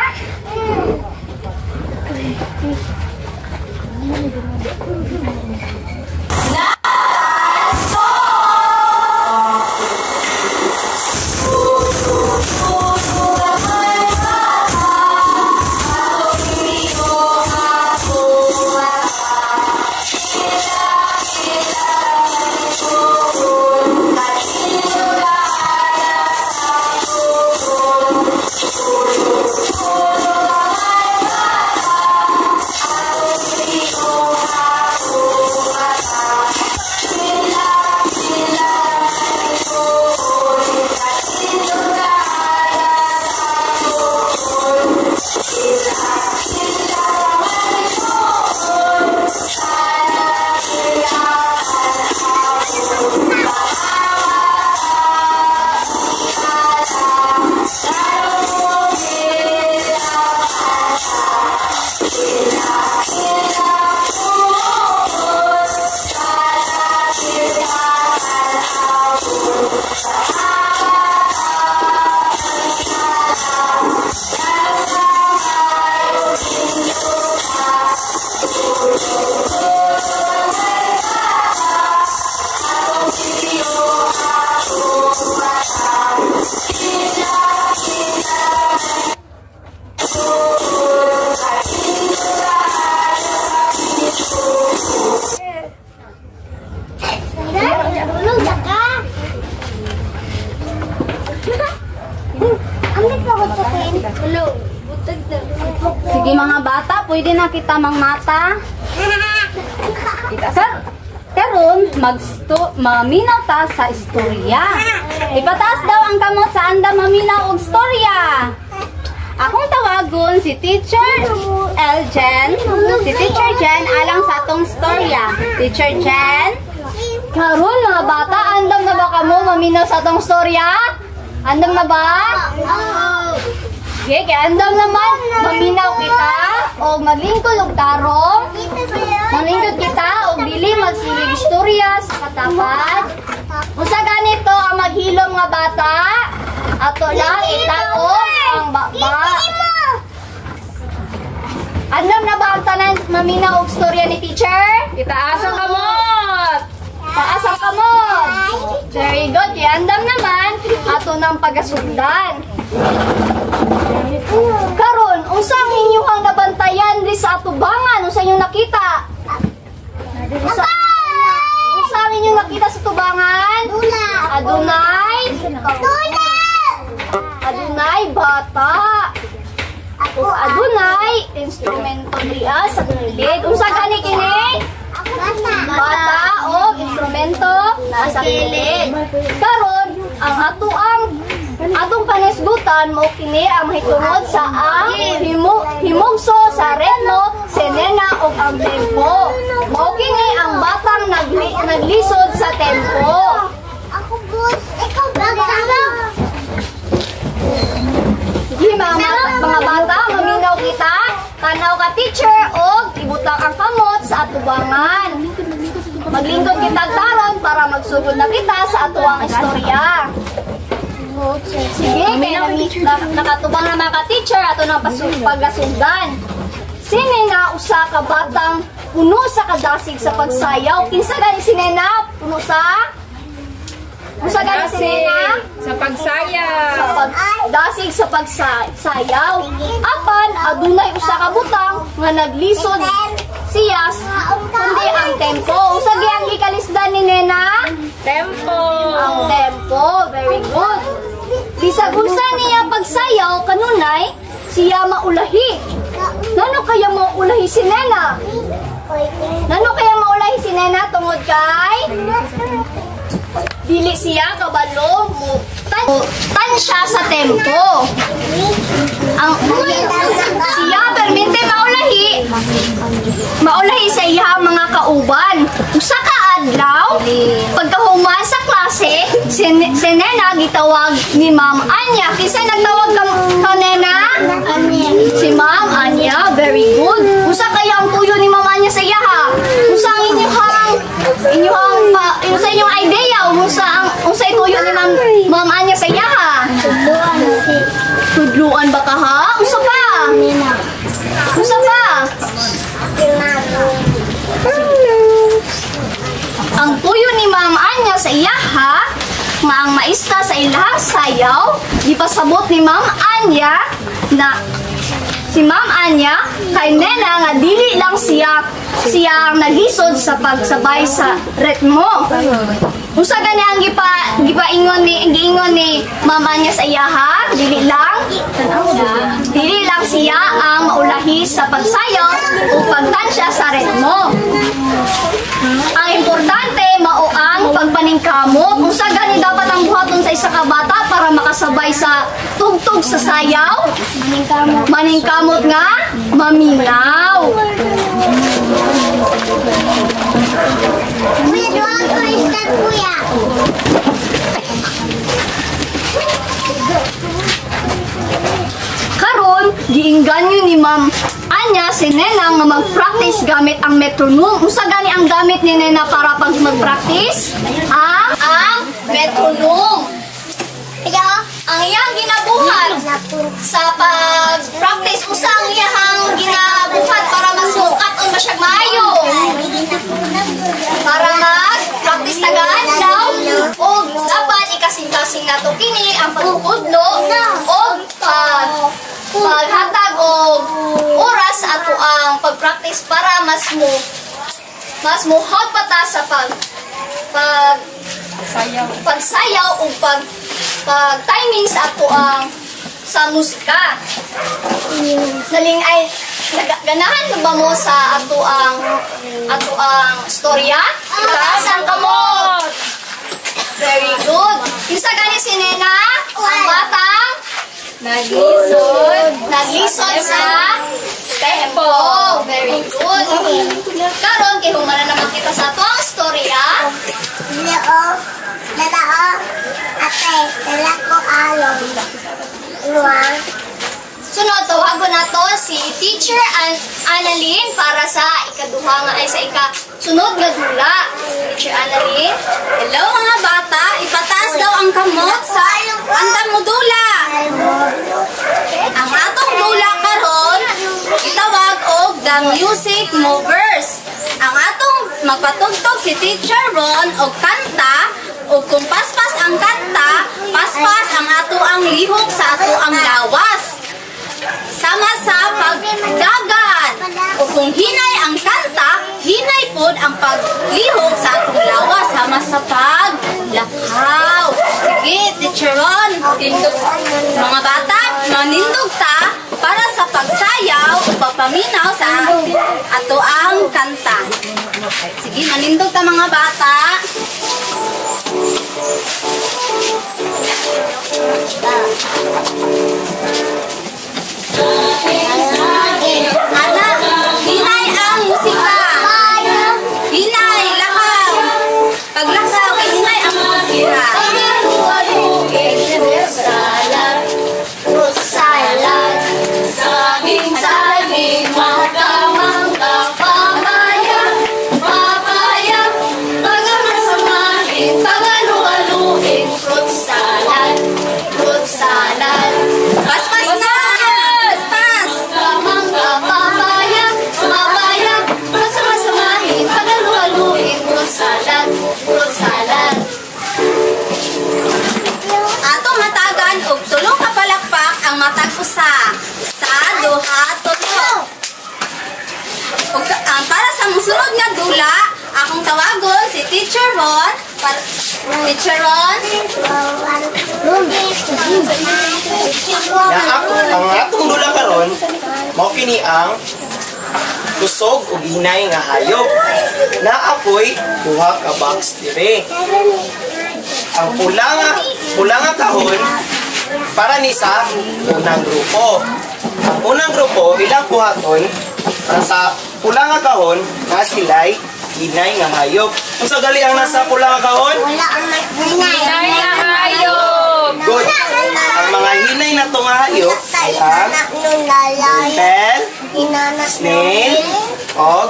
Hello. Butag na. Sige mga bata, pwede na kita mangmata. Karon maminaw ta sa istorya. Ipataas daw ang kamot sa anda maminaw og istorya. Akong tawagon si Teacher Eljen. Si Teacher Jen alang sa atong istorya. Teacher Jen. Karon mga bata, andam na ba kamo maminaw sa atong storya? Andam na ba? Okay, kaya andam naman maminaw kita o maglingkod og tarong. Manindot kita o dili magsilig istorya sa katapat. Usa ganito ang maghilom nga bata. Ato lang itaon ang baba. Andam na ba ang tanan maminaw og istorya ni teacher? Itaas ang kamot! Taas ang kamot. Very good. Kaya andam naman ato ng pagasundan. Karon, unsang inyong nabantayan di sa atubangan? Unsang inyong nakita? Unsang inyong nakita sa tubangan? Adunay? Adunay bata. Adunay instrumento diya sa gilid. Unsa gani kini? Bata o instrumento nasa gilid. Karon, ang atong panisgutan mo kini ang mahitungod sa ang himugso sa ritmo, sinena ug ang tempo. Mao kini ang batang naglisod sa tempo. Ako boss, ikaw bata. Sige mga bata, maminaw kita. Tanaw ka teacher og ibutang ang kamot sa atubangan. Maglingkod kita taron para magsugod na kita sa atuang istorya. Sige, nakatubang na mga ka-teacher ato ng pagkasugdan. Sine na usa ka batang puno sa kadasig sa pagsayaw. Kinsa gani sinena? Puno sa? Usa gani sinena? Sa pagsayaw. Sa pagdasig sa pagsayaw. Apan adunay usa ka butang nga naglisod siya kundi ang tempo. Usa gyang gikalisdan ni Nena? Tempo. Ang tempo. Very good. Bisag unsa niya pagsayaw kanunay siya maulahi. Nano kaya maulahi si Nena? Nano kaya maulahi si Nena tungod kay dili siya kabalo mo tan siya sa tempo. Ang siya permente maulahi sa iya mga kauban. Usa ka adlaw pagkahuman sa klase si Nena gitawag ni Ma'am Anya. Kinsa nagtawag ka Nena? Si Ma'am Anya. Very good. Usa kaya ang tuyo ni Ma'am Anya sa iya ha? Usa ang inyong idea unsa tuyo ni Ma'am Anya sa iya ha? Tudluan ba ka ha? Usa pa? Usa pa? Ang tuyo ni Ma'am Anya sa iya ha? Nga ang maista sa ilahang sayaw, ipasabot ni Ma'am Anya na si Ma'am Anya kay Nena nga dili lang siya ang naglisod sa pagsabay sa ritmo. Usa gani ang gipaingon ni Ma'am Anya sa iya ha? Dili lang siya ang maulahi sa pagsayaw o pagtansya sa ritmo. Ang importante mao ang pagpaningkamot. Usa gani dapat ang buhaton sa isa ka bata para makasabay sa tugtog sa sayaw? Maningkamot nga maminaw. Kuya, doon ko istat kuya. Karon, giingganyo ni Ma'am Anya si Nena nga mag-practice gamit ang metronome. Usa gani ang gamit ni Nena para pag mag-practice? Ang metronome. Kaya ang iyang ginabuhat sa pag-practice usa ang iyang ginabuhat para masukat on masyag maayo. Para mag-practice tagaan daw o dapat ikasing-kasing nato kini ang pagkudlo o paghatag og oras ato ang pag-practice para mas muhot pa ta sa pagsayaw o pag-timing sa ato ang sa musika. Saling ay ganahan ba mo sa atuang storya? Taas ang kamot. Very good. Isa gani si Nena, ang batang naglisod sa tempo. Very good. Karon kay humana naman kita sa atuang storya. Ate, dala ko along. Sunod, tawagon nato si Teacher Annalyn para sa ikaduha nga ay sa sunod nga dula. Teacher Annalyn. Hello mga bata, ipataas daw ang kamot sa andam mo dula. Ang atong dula karon itawag og the music movers. Ang atong magpatugtog si Teacher Ron og kanta, ug kung paspas ang kanta, paspas ang ato ang lihok sa ato ang lawas. Sama sa pagdagan. O kung hinay ang kanta, hinay pod ang paglihok sa atong lawas sama sa paglakaw. Sige, Teacher Ron, mga bata, manindog ta para sa pagsayaw o papaminaw sa ato ang kanta. Sige, manindog ta mga bata. Anak, hinay ang musika. Hinay, lakaw. Paglakaw, hinay ang musika. Saging, mangga, papaya, pagamasamahin, pagalualuin, fruit salad. Paspas na! Paspas! Mangga, papaya, pagamasamahin, pagalualuin, fruit salad. Atong matagan og tulo ka palakpak ang matag usa. Sa duha, tulo. Para sa musunod nga dula, akong tawagon si Teacher Ron. Teacher Ron? Ang atong dula karon, mao kini ang kusog ug hinay nga hayop. Naapoy duha ka box dire. Ang pula nga kahon para ni sa unang grupo. Ang unang grupo ilang buhaton para sa pula nga kahon nga sila'y hinay nga hayop. Kung sa gali ang nasa pula nga kahon? Wala ang maghinay. Hinay nga hayop. Good. Ang mga hinay na itong hayop ay ang turtle, snail, o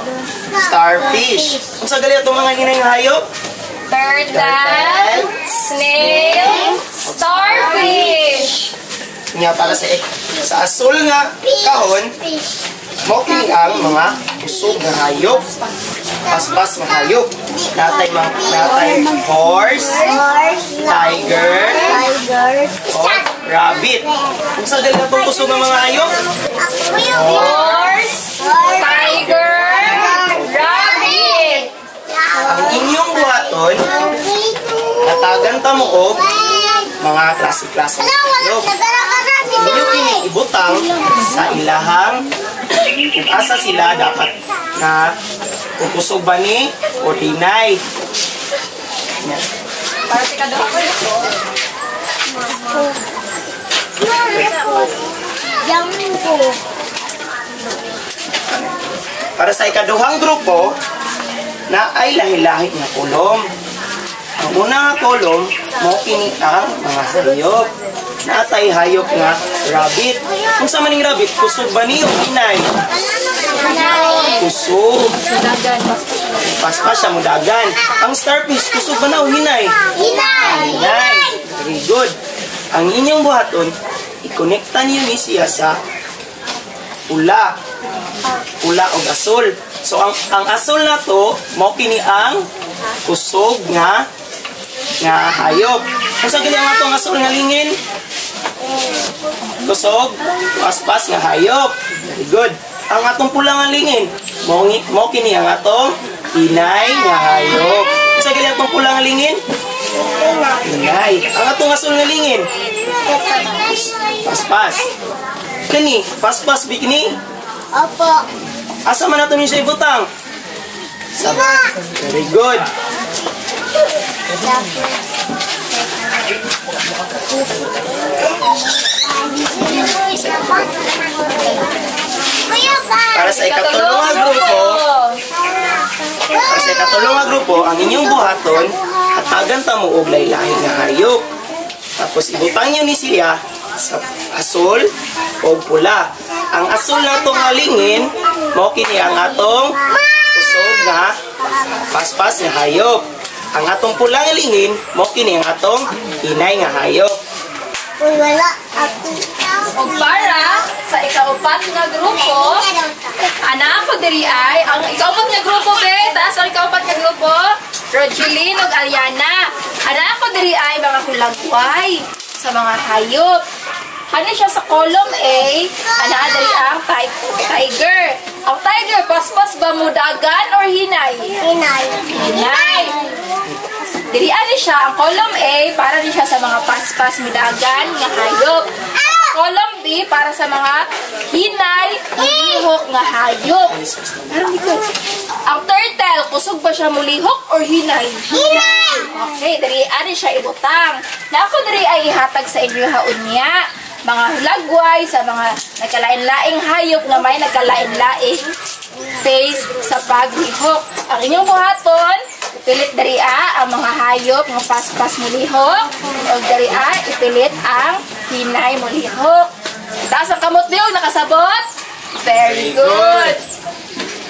starfish. Kung sa gali itong mga hinay nga hayop? Turtle, snail, starfish. Nga para sa asul nga kahon, mo kini ang mga usog nga hayop, paspas nga hayop. Natay horse, tiger, o rabbit. Kung sa gali itong usog nga mga hayop? Horse, tiger, rabbit. Ang inyong buhaton, natagan ta mo og mga klase-klase ng hayop. Inyo kini ibutang sa ilahang kung asa sila dapat na kukusog ba ni o hinay. Yan. Para si Kado ako Para sa ikaduhang grupo, na ay lahi-lahi nga kolom. Ang unang kolom, mo kini ang mga hayop. Natay hayop nga rabbit. Kung sa maning rabbit, kusog ba ni o hinay? Kusog. Paspas siya mo dagan. Ang starfish, kusog ba na o hinay? Hinay. Very good. Ang inyong buhaton, i-connecta niyo ni siya sa pula. Pula o asul. So ang asul na to, mo kini ang kusog nga hayop. Kung sa gili ang atong asul nga lingin? Kusog, paspas nga hayop. Very good. Ang atong pula nga lingin, mo kini ang atong hinay nga hayop. Kung sa gili atong pula nga lingin? Inay. Ang atong asul nga lingin. Paspas. Kani, paspas bikini. Opo. Asa man nato ni siya ibutang? Very good. Para sa ikatulong nga grupo, ang inyong buhaton, hatagan ta mo og lahi-lahi nga hayop. Tapos ibutang niyo ni siya sa asul o pula. Ang asul na itong halingin, mo kini ang atong kusog nga paspas nga hayop. Ang atong pula nga lingin, mo kini ang atong inay nga hayop. Wala ako. O para sa ikaupat nga grupo, anak ko diri ay, ang ikaupat nga grupo, be, taas ang ikaupat nga grupo, Rogeline ug Ariana. Anak ko diri ay mga kulagway sa mga hayop. Hani siya sa column A, ana diri ang tiger. Ang tiger, paspas ba mo dagan or hinay? Hinay. Hinay. Diri ani siya ang column A para din siya sa mga paspas midagan nga hayop. Column B para sa mga hinay, mulihok nga hayop. Parang likod. Ang turtle, kusog ba siya mulihok or hinay? Hinay. Okay, diri ani siya ibutang. Na ako diri ay ihatag sa inyo haon niya. Mga hulagway sa mga nagkalain-laing hayop nga may nagkalain-laing face sa paglihok. Ang inyong buhaton, ipilit daria ang mga hayop nga paspas mulihok o daria ipilit ang hinay mulihok. Taas ang kamot niyo, nakasabot? Very good.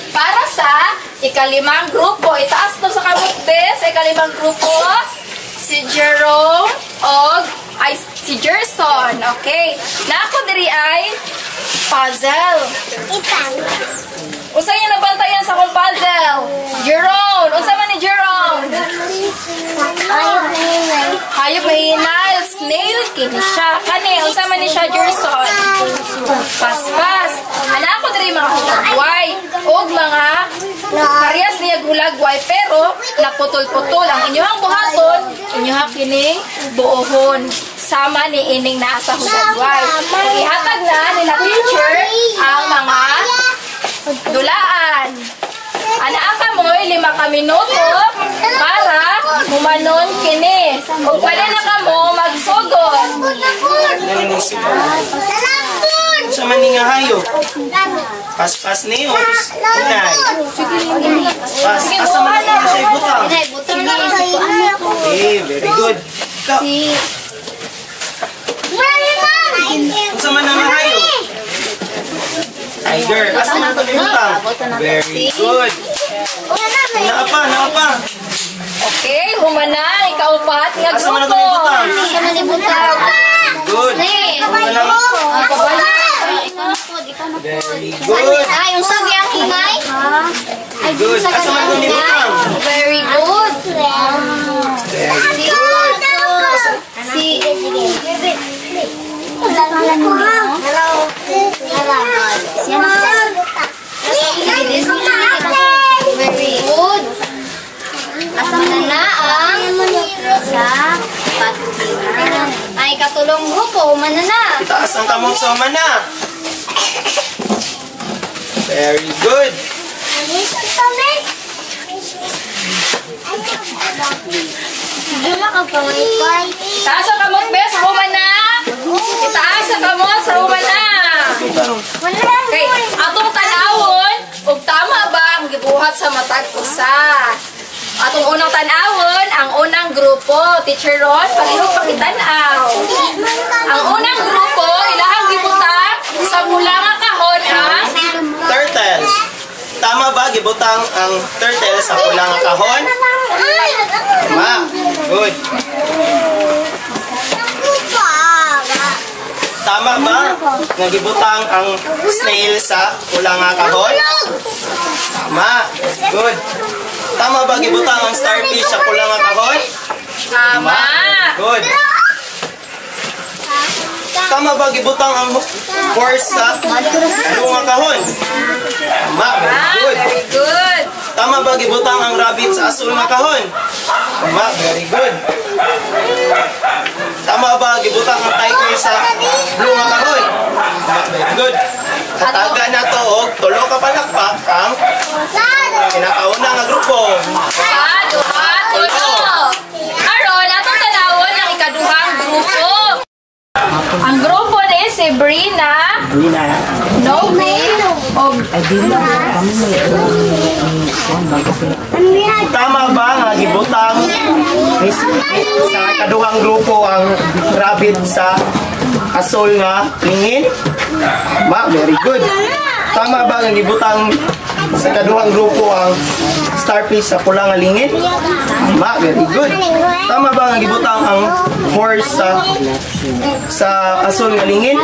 Para sa ikalimang grupo, itaas to sa kamot sa ikalimang grupo, si Jerome o si Gerson. Okay. Na ako diri ay puzzle. Itang. Unsa yung nabantayan sa akong puzzle? Jerome. Unsa man ni Jerome? Ayaw na hinay. Hayop may hinay. Snail. Kini siya. Kani. Unsa man ni siya, Gerson? Paspas. Ana ako diri mga hulagway. O mga karyas niya hulagway. Pero naputol-putol. Ang inyong buhaton, inyong kining buohon. Sama ni ining naa sa hulagway. Ihatag na nila teacher ang mga dulaan. Anaaka mo 5 minuto para humanon kini. Kung pwede na ka mo magsugod. Sa maning nga hayop. Paspas ni o inay. Pas. Asa man nato siya ibutang? Okay, very good. Unsa man ang hayop? Tiger. Asa man nato ibutang? Very good. Naapa. Okay, humanang ikaupat nga Asa man nato grupo. ibutang? Sa manibutang. Good. Humanang. Very good. Ay, yung sabi ang hinay. Good. Asa man nato ibutang? Very good. Very good. Very good. Asam na ang sa patihan. Ay, katulong grupo, umana na. Itaas ang kamot sa umana. Very good. Taas ang kamot be sa humana. Itaas ang kamot sa humana. Okay, atong tanawon, ug tama ba ang gibuhat sa matag usa? Atong unang tanawon, ang unang grupo, Teacher Ron, palihog pakitanaw. Ang unang grupo, ilahang gibutang sa mula nga kahon ang Turtle. Tama ba gibutang ang turtle sa pula nga kahon? Tama. Good. Tama ba nga gibutang ang snail sa pula nga kahon? Tama. Good. Tama ba gibutang ang starfish sa pula nga kahon? tama. Good. Tama ba gibutang ang horse sa pula nga kahon? Tama. Very good. Very good. Tama ba gibutang ang rabbit sa asul nga kahon? Tama, very good. Tama ba gibutang ang tiger sa blue nga kahon? Tama, very good. Kataga na to og tulo ka palakpak ang kinakauna nga grupo. Sa duha, tulo. Aron, atong tanawon ang ikaduhang grupo. Ang grupo ni si Brina, Novi, o Tama ba nga gibutang sa kaduhang grupo ang rabbit sa asol nga lingin? Ma, very good. Tama ba nga gibutang sa kaduhang grupo ang starfish sa pula nga lingin? Ma, very good. Tama ba nga gibutang ang horse sa asol nga lingin?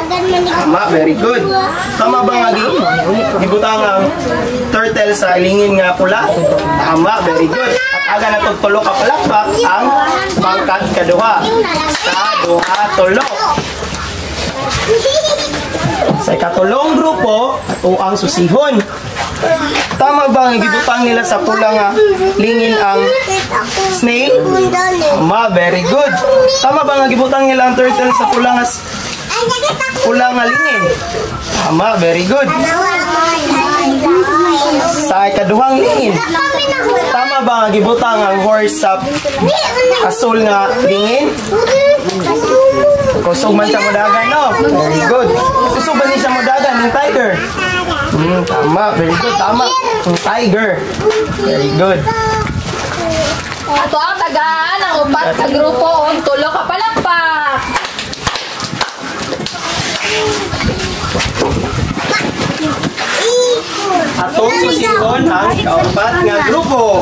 Ma, very good. Tama ba nga gibutang ang turtle sa lingin nga pula? Tama, very good. At aga na tulo ka palakpak ang pangkat kaduha. Sa duha tulo. Sa katulong grupo, ato ang susihon. Tama ba ang gibutang nila sa pula nga lingin ang snail? Tama, very good. Tama ba ang gibutang nila ang turtle sa pula nga lingin? Tama, very good. Sa ikaduhang lingin, tama ba ang gibutang ang horse sa asul nga lingin? Kusog man siya modagan, no? Very good. Kusog ba niya siya modagan ng tiger? Tama, very good. Tama. Yung tiger. Very good. ato ang tagaan ang upat ka grupo o tulo ka palakpak. Atong susihon ang kaupat nga grupo.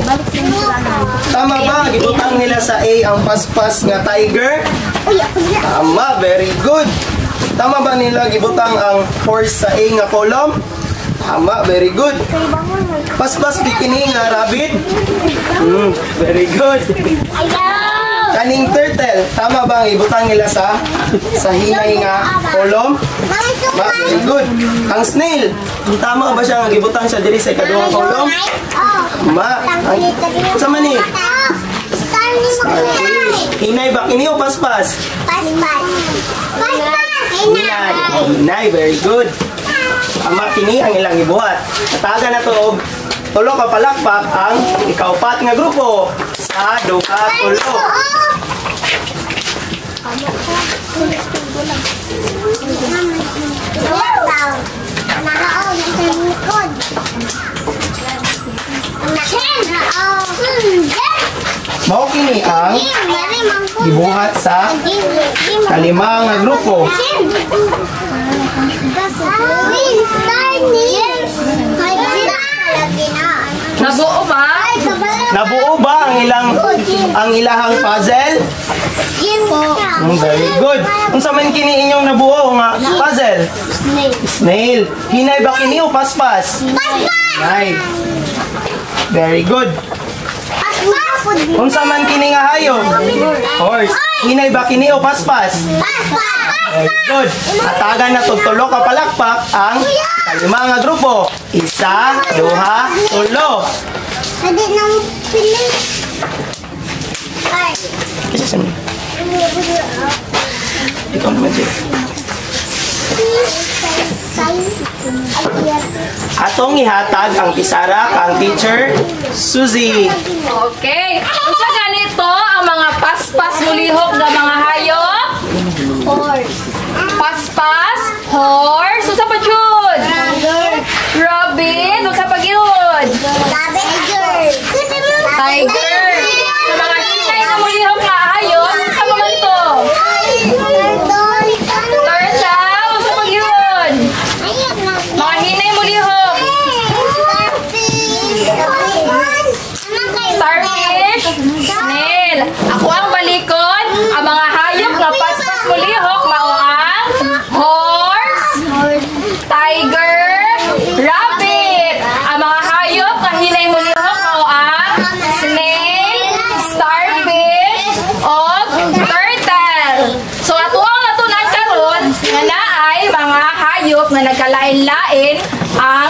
Tama ba? Gibutang nila sa A ang paspas nga tiger? Tama, very good. Tama ba nila gibutang ang horse sa A nga column? Tama, very good. Paspas bikini nga rabbit? Very good. Kaning turtle, tama ba ang ibutang nila sa hinay nga column? Ma, very good. Ang snail, tama ba siya ang ibutang siya diri sa ikaduhang column? Ma, sa mani? Starfish. Hinay ba kini o paspas? Hinay, very good. Ama kini ang ilang ibuhat. Nataga na to og tulo ka palakpak ang ikaupat nga grupo sa duha tulo. Mao kini ang gibuhat sa kalima nga grupo. Nabuo ba? Nabuo ba ang ilahang puzzle? Very good. Unsa man kini inyong nabuo nga puzzle? Snail. Hinay ba kini o paspas? Hinay. Very good. Unsa man kini nga hayop? Horse. Hinay ba kini o paspas? Very good. Atagan na tulo ka palakpak ang kalima nga grupo. Isa, duha, tulo. Adi nang pili. Isa sa mga. Ikaw naman siya. Atong ihatag ang pisara kang teacher Suzy. Okay. Unsa ganito ang mga paspas mulihok nga mga hayop? Horse. Paspas, horse, unsa pa jud? Robin, unsa pa gyud? Tiger. Sa mga hinay na mulihok nga hayop, unsa pa man to? Turtle, unsa pa gyud? Mga hinay mulihok. Starfish, snail. Ako ang balikon, ang mga hayop nga paspas mulihok mao ang horse, tiger, rabbit. Ang mga hayop nga hinay mulihok mao ang snail, starfish, o turtle. So ato ang natunan karon nga naay mga hayop nga nagkalain-lain ang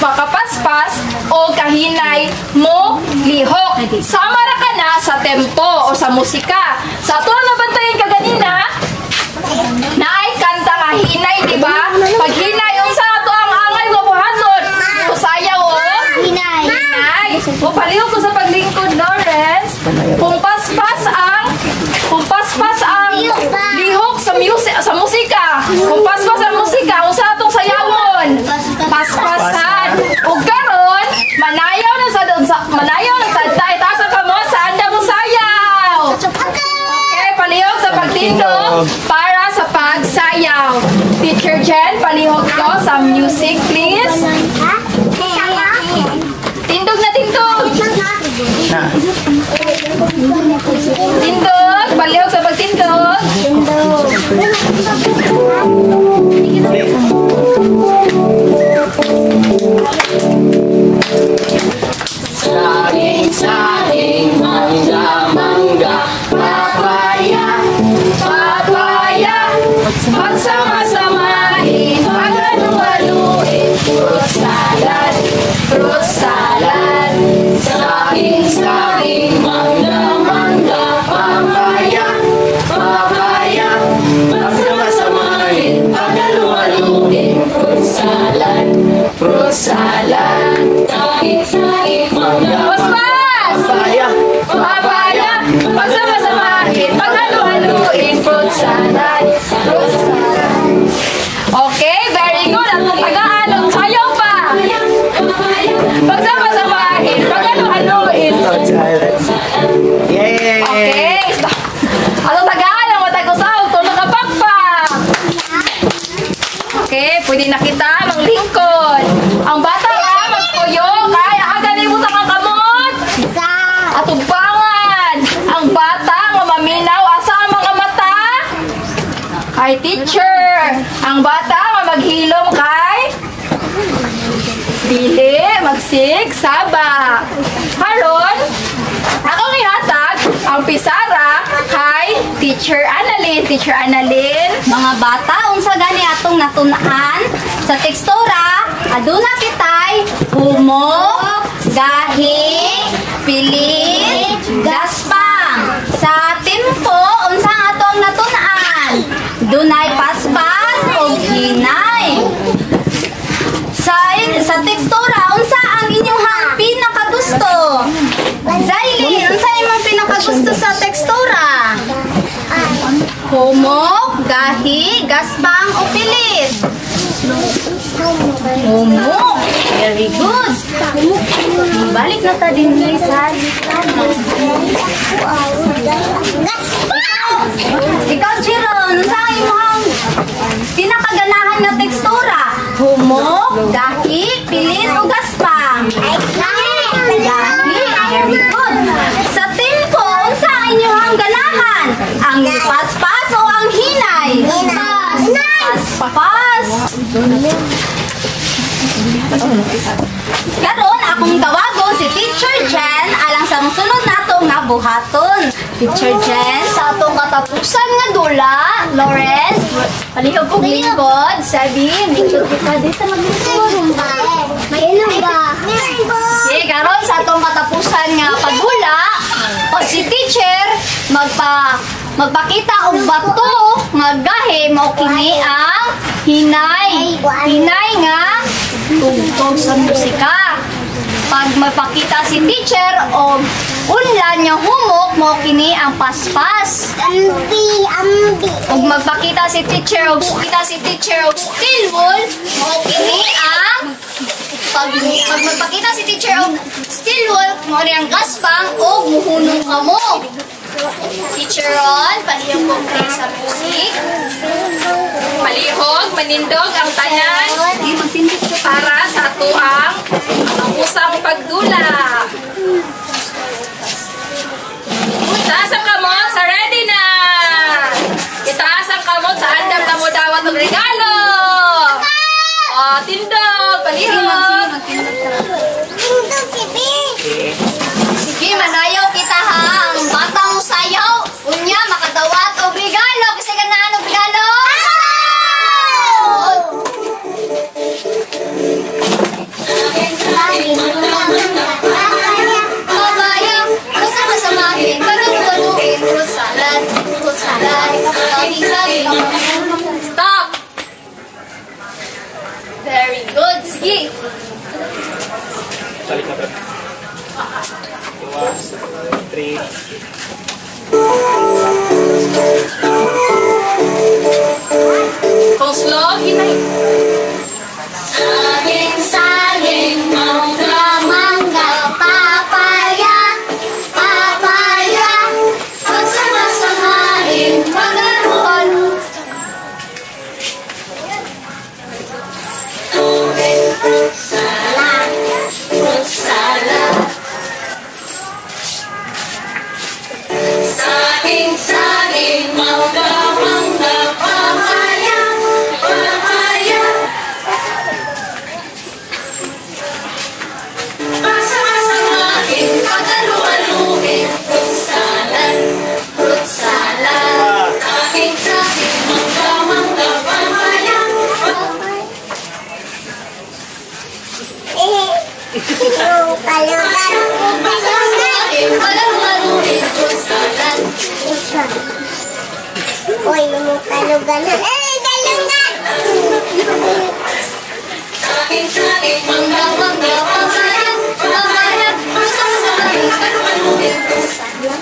makapaspas o kahinay mo lihok. Sama ra ka na sa tempo o sa musika. Sa ato ang nabantayan ka ganina, naay kanta nga hinay, di ba? Pag hinay, unsa ato ang angay nga buhaton? Usayaw o? Hinay. Hinay. O palihog ko sa paglingkod, Lawrence. Kung paspas ang lihok sa musika. Kung paspas ang musika, unsa atong sayawon? Paspasan. Ug karon, manayaw na sa tay taas ang kamot sa anda mo sayaw. Okay, palihog sa pagtindog para sa pagsayaw. Teacher Jen, palihog ko sa music, please. Tindog na tindog. Tindog, palihog sa pagtindog. Saging, mangga, papaya, pagsama-samahin, paghalu-haluin, fruit salad, saging, mangga, papaya, pagsama-samahin, paghalu-haluin, fruit salad, saging, mangga, papaya, pagsama-samahin, paghalu-haluin, fruit salad. Okay, very good. At kung Tagalog, sayaw pa. Pagsama-samahin, paghalu-haluin. Yay! Okay. At kung Tagalog, matag-usaw, tulog ka pakpak. Okay, pwede na kita maglingkod. Ang bata nga, magpuyo, kaya aganibutan ang kamot. At ugpangan, ang bata nga maminaw, asa ang mga mata? Kay teacher. Ang bata nga maghilom kay dili, magsig, saba. Karon, akong ihatag ang pisara kay Teacher Annalyn. Teacher Annalyn. Mga bata, unsa gani atong natun-an sa tekstura, aduna kitay humok, gahi, pilit, gaspang. Sa tempo, unsa atong natun-an? Dunay paspas o hinay. Sa tekstura, unsa ang inyong pinakagusto? Zailin, unsa imong pinakagusto sa tekstura? Humok, gahi, gaspang o pilit? Humok. Very good. Balik na ta din ni sa ikaw, Chiron, unsa ang imong pinakaganahan na tekstura? Humok, gahi, pilit o gaspang? Gahi. Very good. Sa tempo, unsa ang inyong ganahan? Ang paspas o ang hinay? Paspas. Karon akong tawagon si Teacher Jen alang sa musunod nato nga buhaton. Teacher Jen, Sa atong katapusan nga dula, Lawrence, palihog kong lingkod, sabi, lingkod kita dito maglingkod. Okay, karon sa atong katapusan nga pagdula, o si teacher magpakita og bato nga gahi mao kini ang hinay nga tugtog sa musika. Pag magpakita si teacher og unlan nga humok mao kini ang paspas. Ug magpakita si teacher og still wool mao kini ang pag magpakita si teacher og still wool mao ni ang gaspang og muhunong kamo. Teacher Ron, palihog ko play sa music. Palihog, manindog ang tanan para sa tuang usang pagdula. Itaas ang kamot sa ready na. Itaas ang kamot sa andam na mo dawat ng regalo. O, tindog, palihog. Sige, manayaw kita ha. Ang batang sayaw, unya makadawat og regalo kasi ganahan og regalo. Sige. Balik na ba? 2, 3. Kung slow, hinay. Saging, mangga, papaya, pagsama-samahin, magaron. Fruit salad. Saging, mangga, papaya, pagsama-samahin, paghalu-haluin, fruit salad. Saging, mangga, papaya. Pagsama-samahin, paghalu-haluin, fruit salad. Uy, yung kalugan na. Kalugan! Saging, mangga, papaya, pagsama-samahin, paghalu-haluin, fruit salad.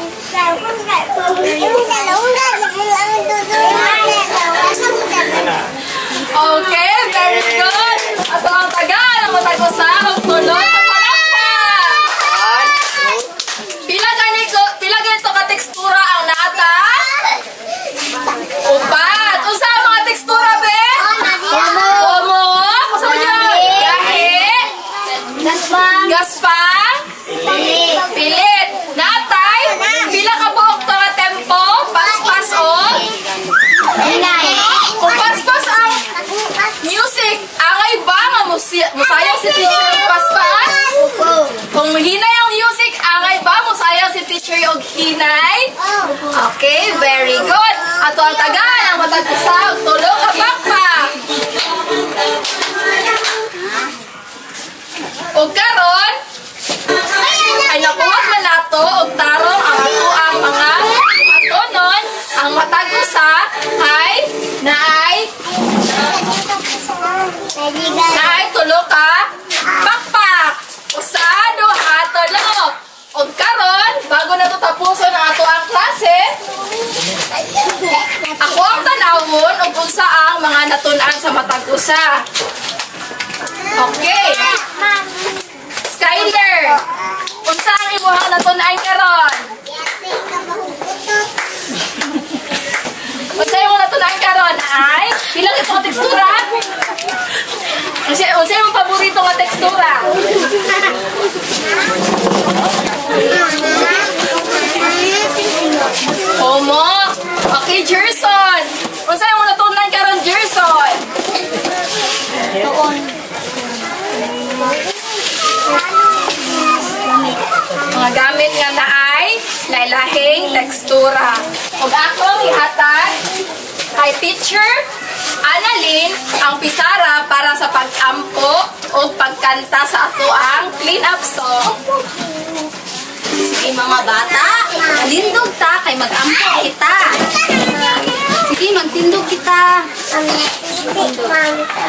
Okay, very good. Ato ang tagal ang matag usa og tulo ka palakpak. Pila ganito ka tekstura ang naata? Upat. Unsa ang mga tekstura be? Como? Kusa mo dyan? Gahe? Gaspang? Pilit. Natay? Pila ka buok to nga tempo? Paspas o? Kung paspas ang music, angay ba nga musayaw si teacher og paspas? Kung hinay ang music, angay ba musayaw si teacher og hinay? Okay, very good. Ato ang tagal ang matag-usa og tulo ka bakpak. Og karon ay nakuha man nato og tarong ang ato ang mga atonon. Ang matag-usa ay naay tulo ka bakpak. Usa, duha, tulo. Og karon, bago na to tapuson ang ato ang klase, ako ang tanawon og unsa ang mga natun-an sa matag-usa. Okay. Skyler, unsa ang imong natun-an karon? Unsa imong natun-an karon ay bilang ito tekstura? Unsa imong paborito nga tekstura? Homo. Okay, Jerson. Unsa imong natunan karon, Jerson? Mga gamit nga naay lailahing tekstura. Ug akong ihatag kay teacher Annalyn ang pisara para sa pag-ampo o pagkanta sa ato ang clean-up song. Sige mga bata, malindog ta kay mag-ampo kita. Sige, magtindog kita.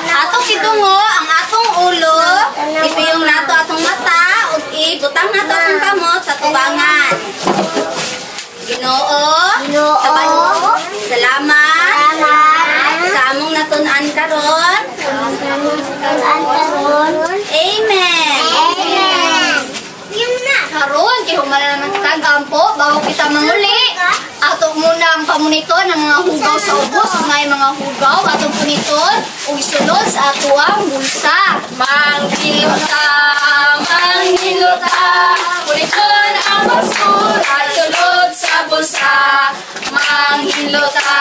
Atong idungo ang atong ulo, ito yung nato atong mata, ug ibutang nato atong kamot sa tubangan. Ginoo, salamat sa among natun-an karon. Amen. Karon kay humana naman tag-ampo bago kita manguli. Ato muna ang pamuniton ng mga hugaw sa ubos, may mga hugaw atong puniton ug isulod sa ato ang bulsa. Manghilota, puniton ang basura, sulod sa bulsa. Manghilota,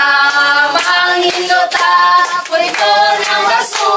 puniton ang basura.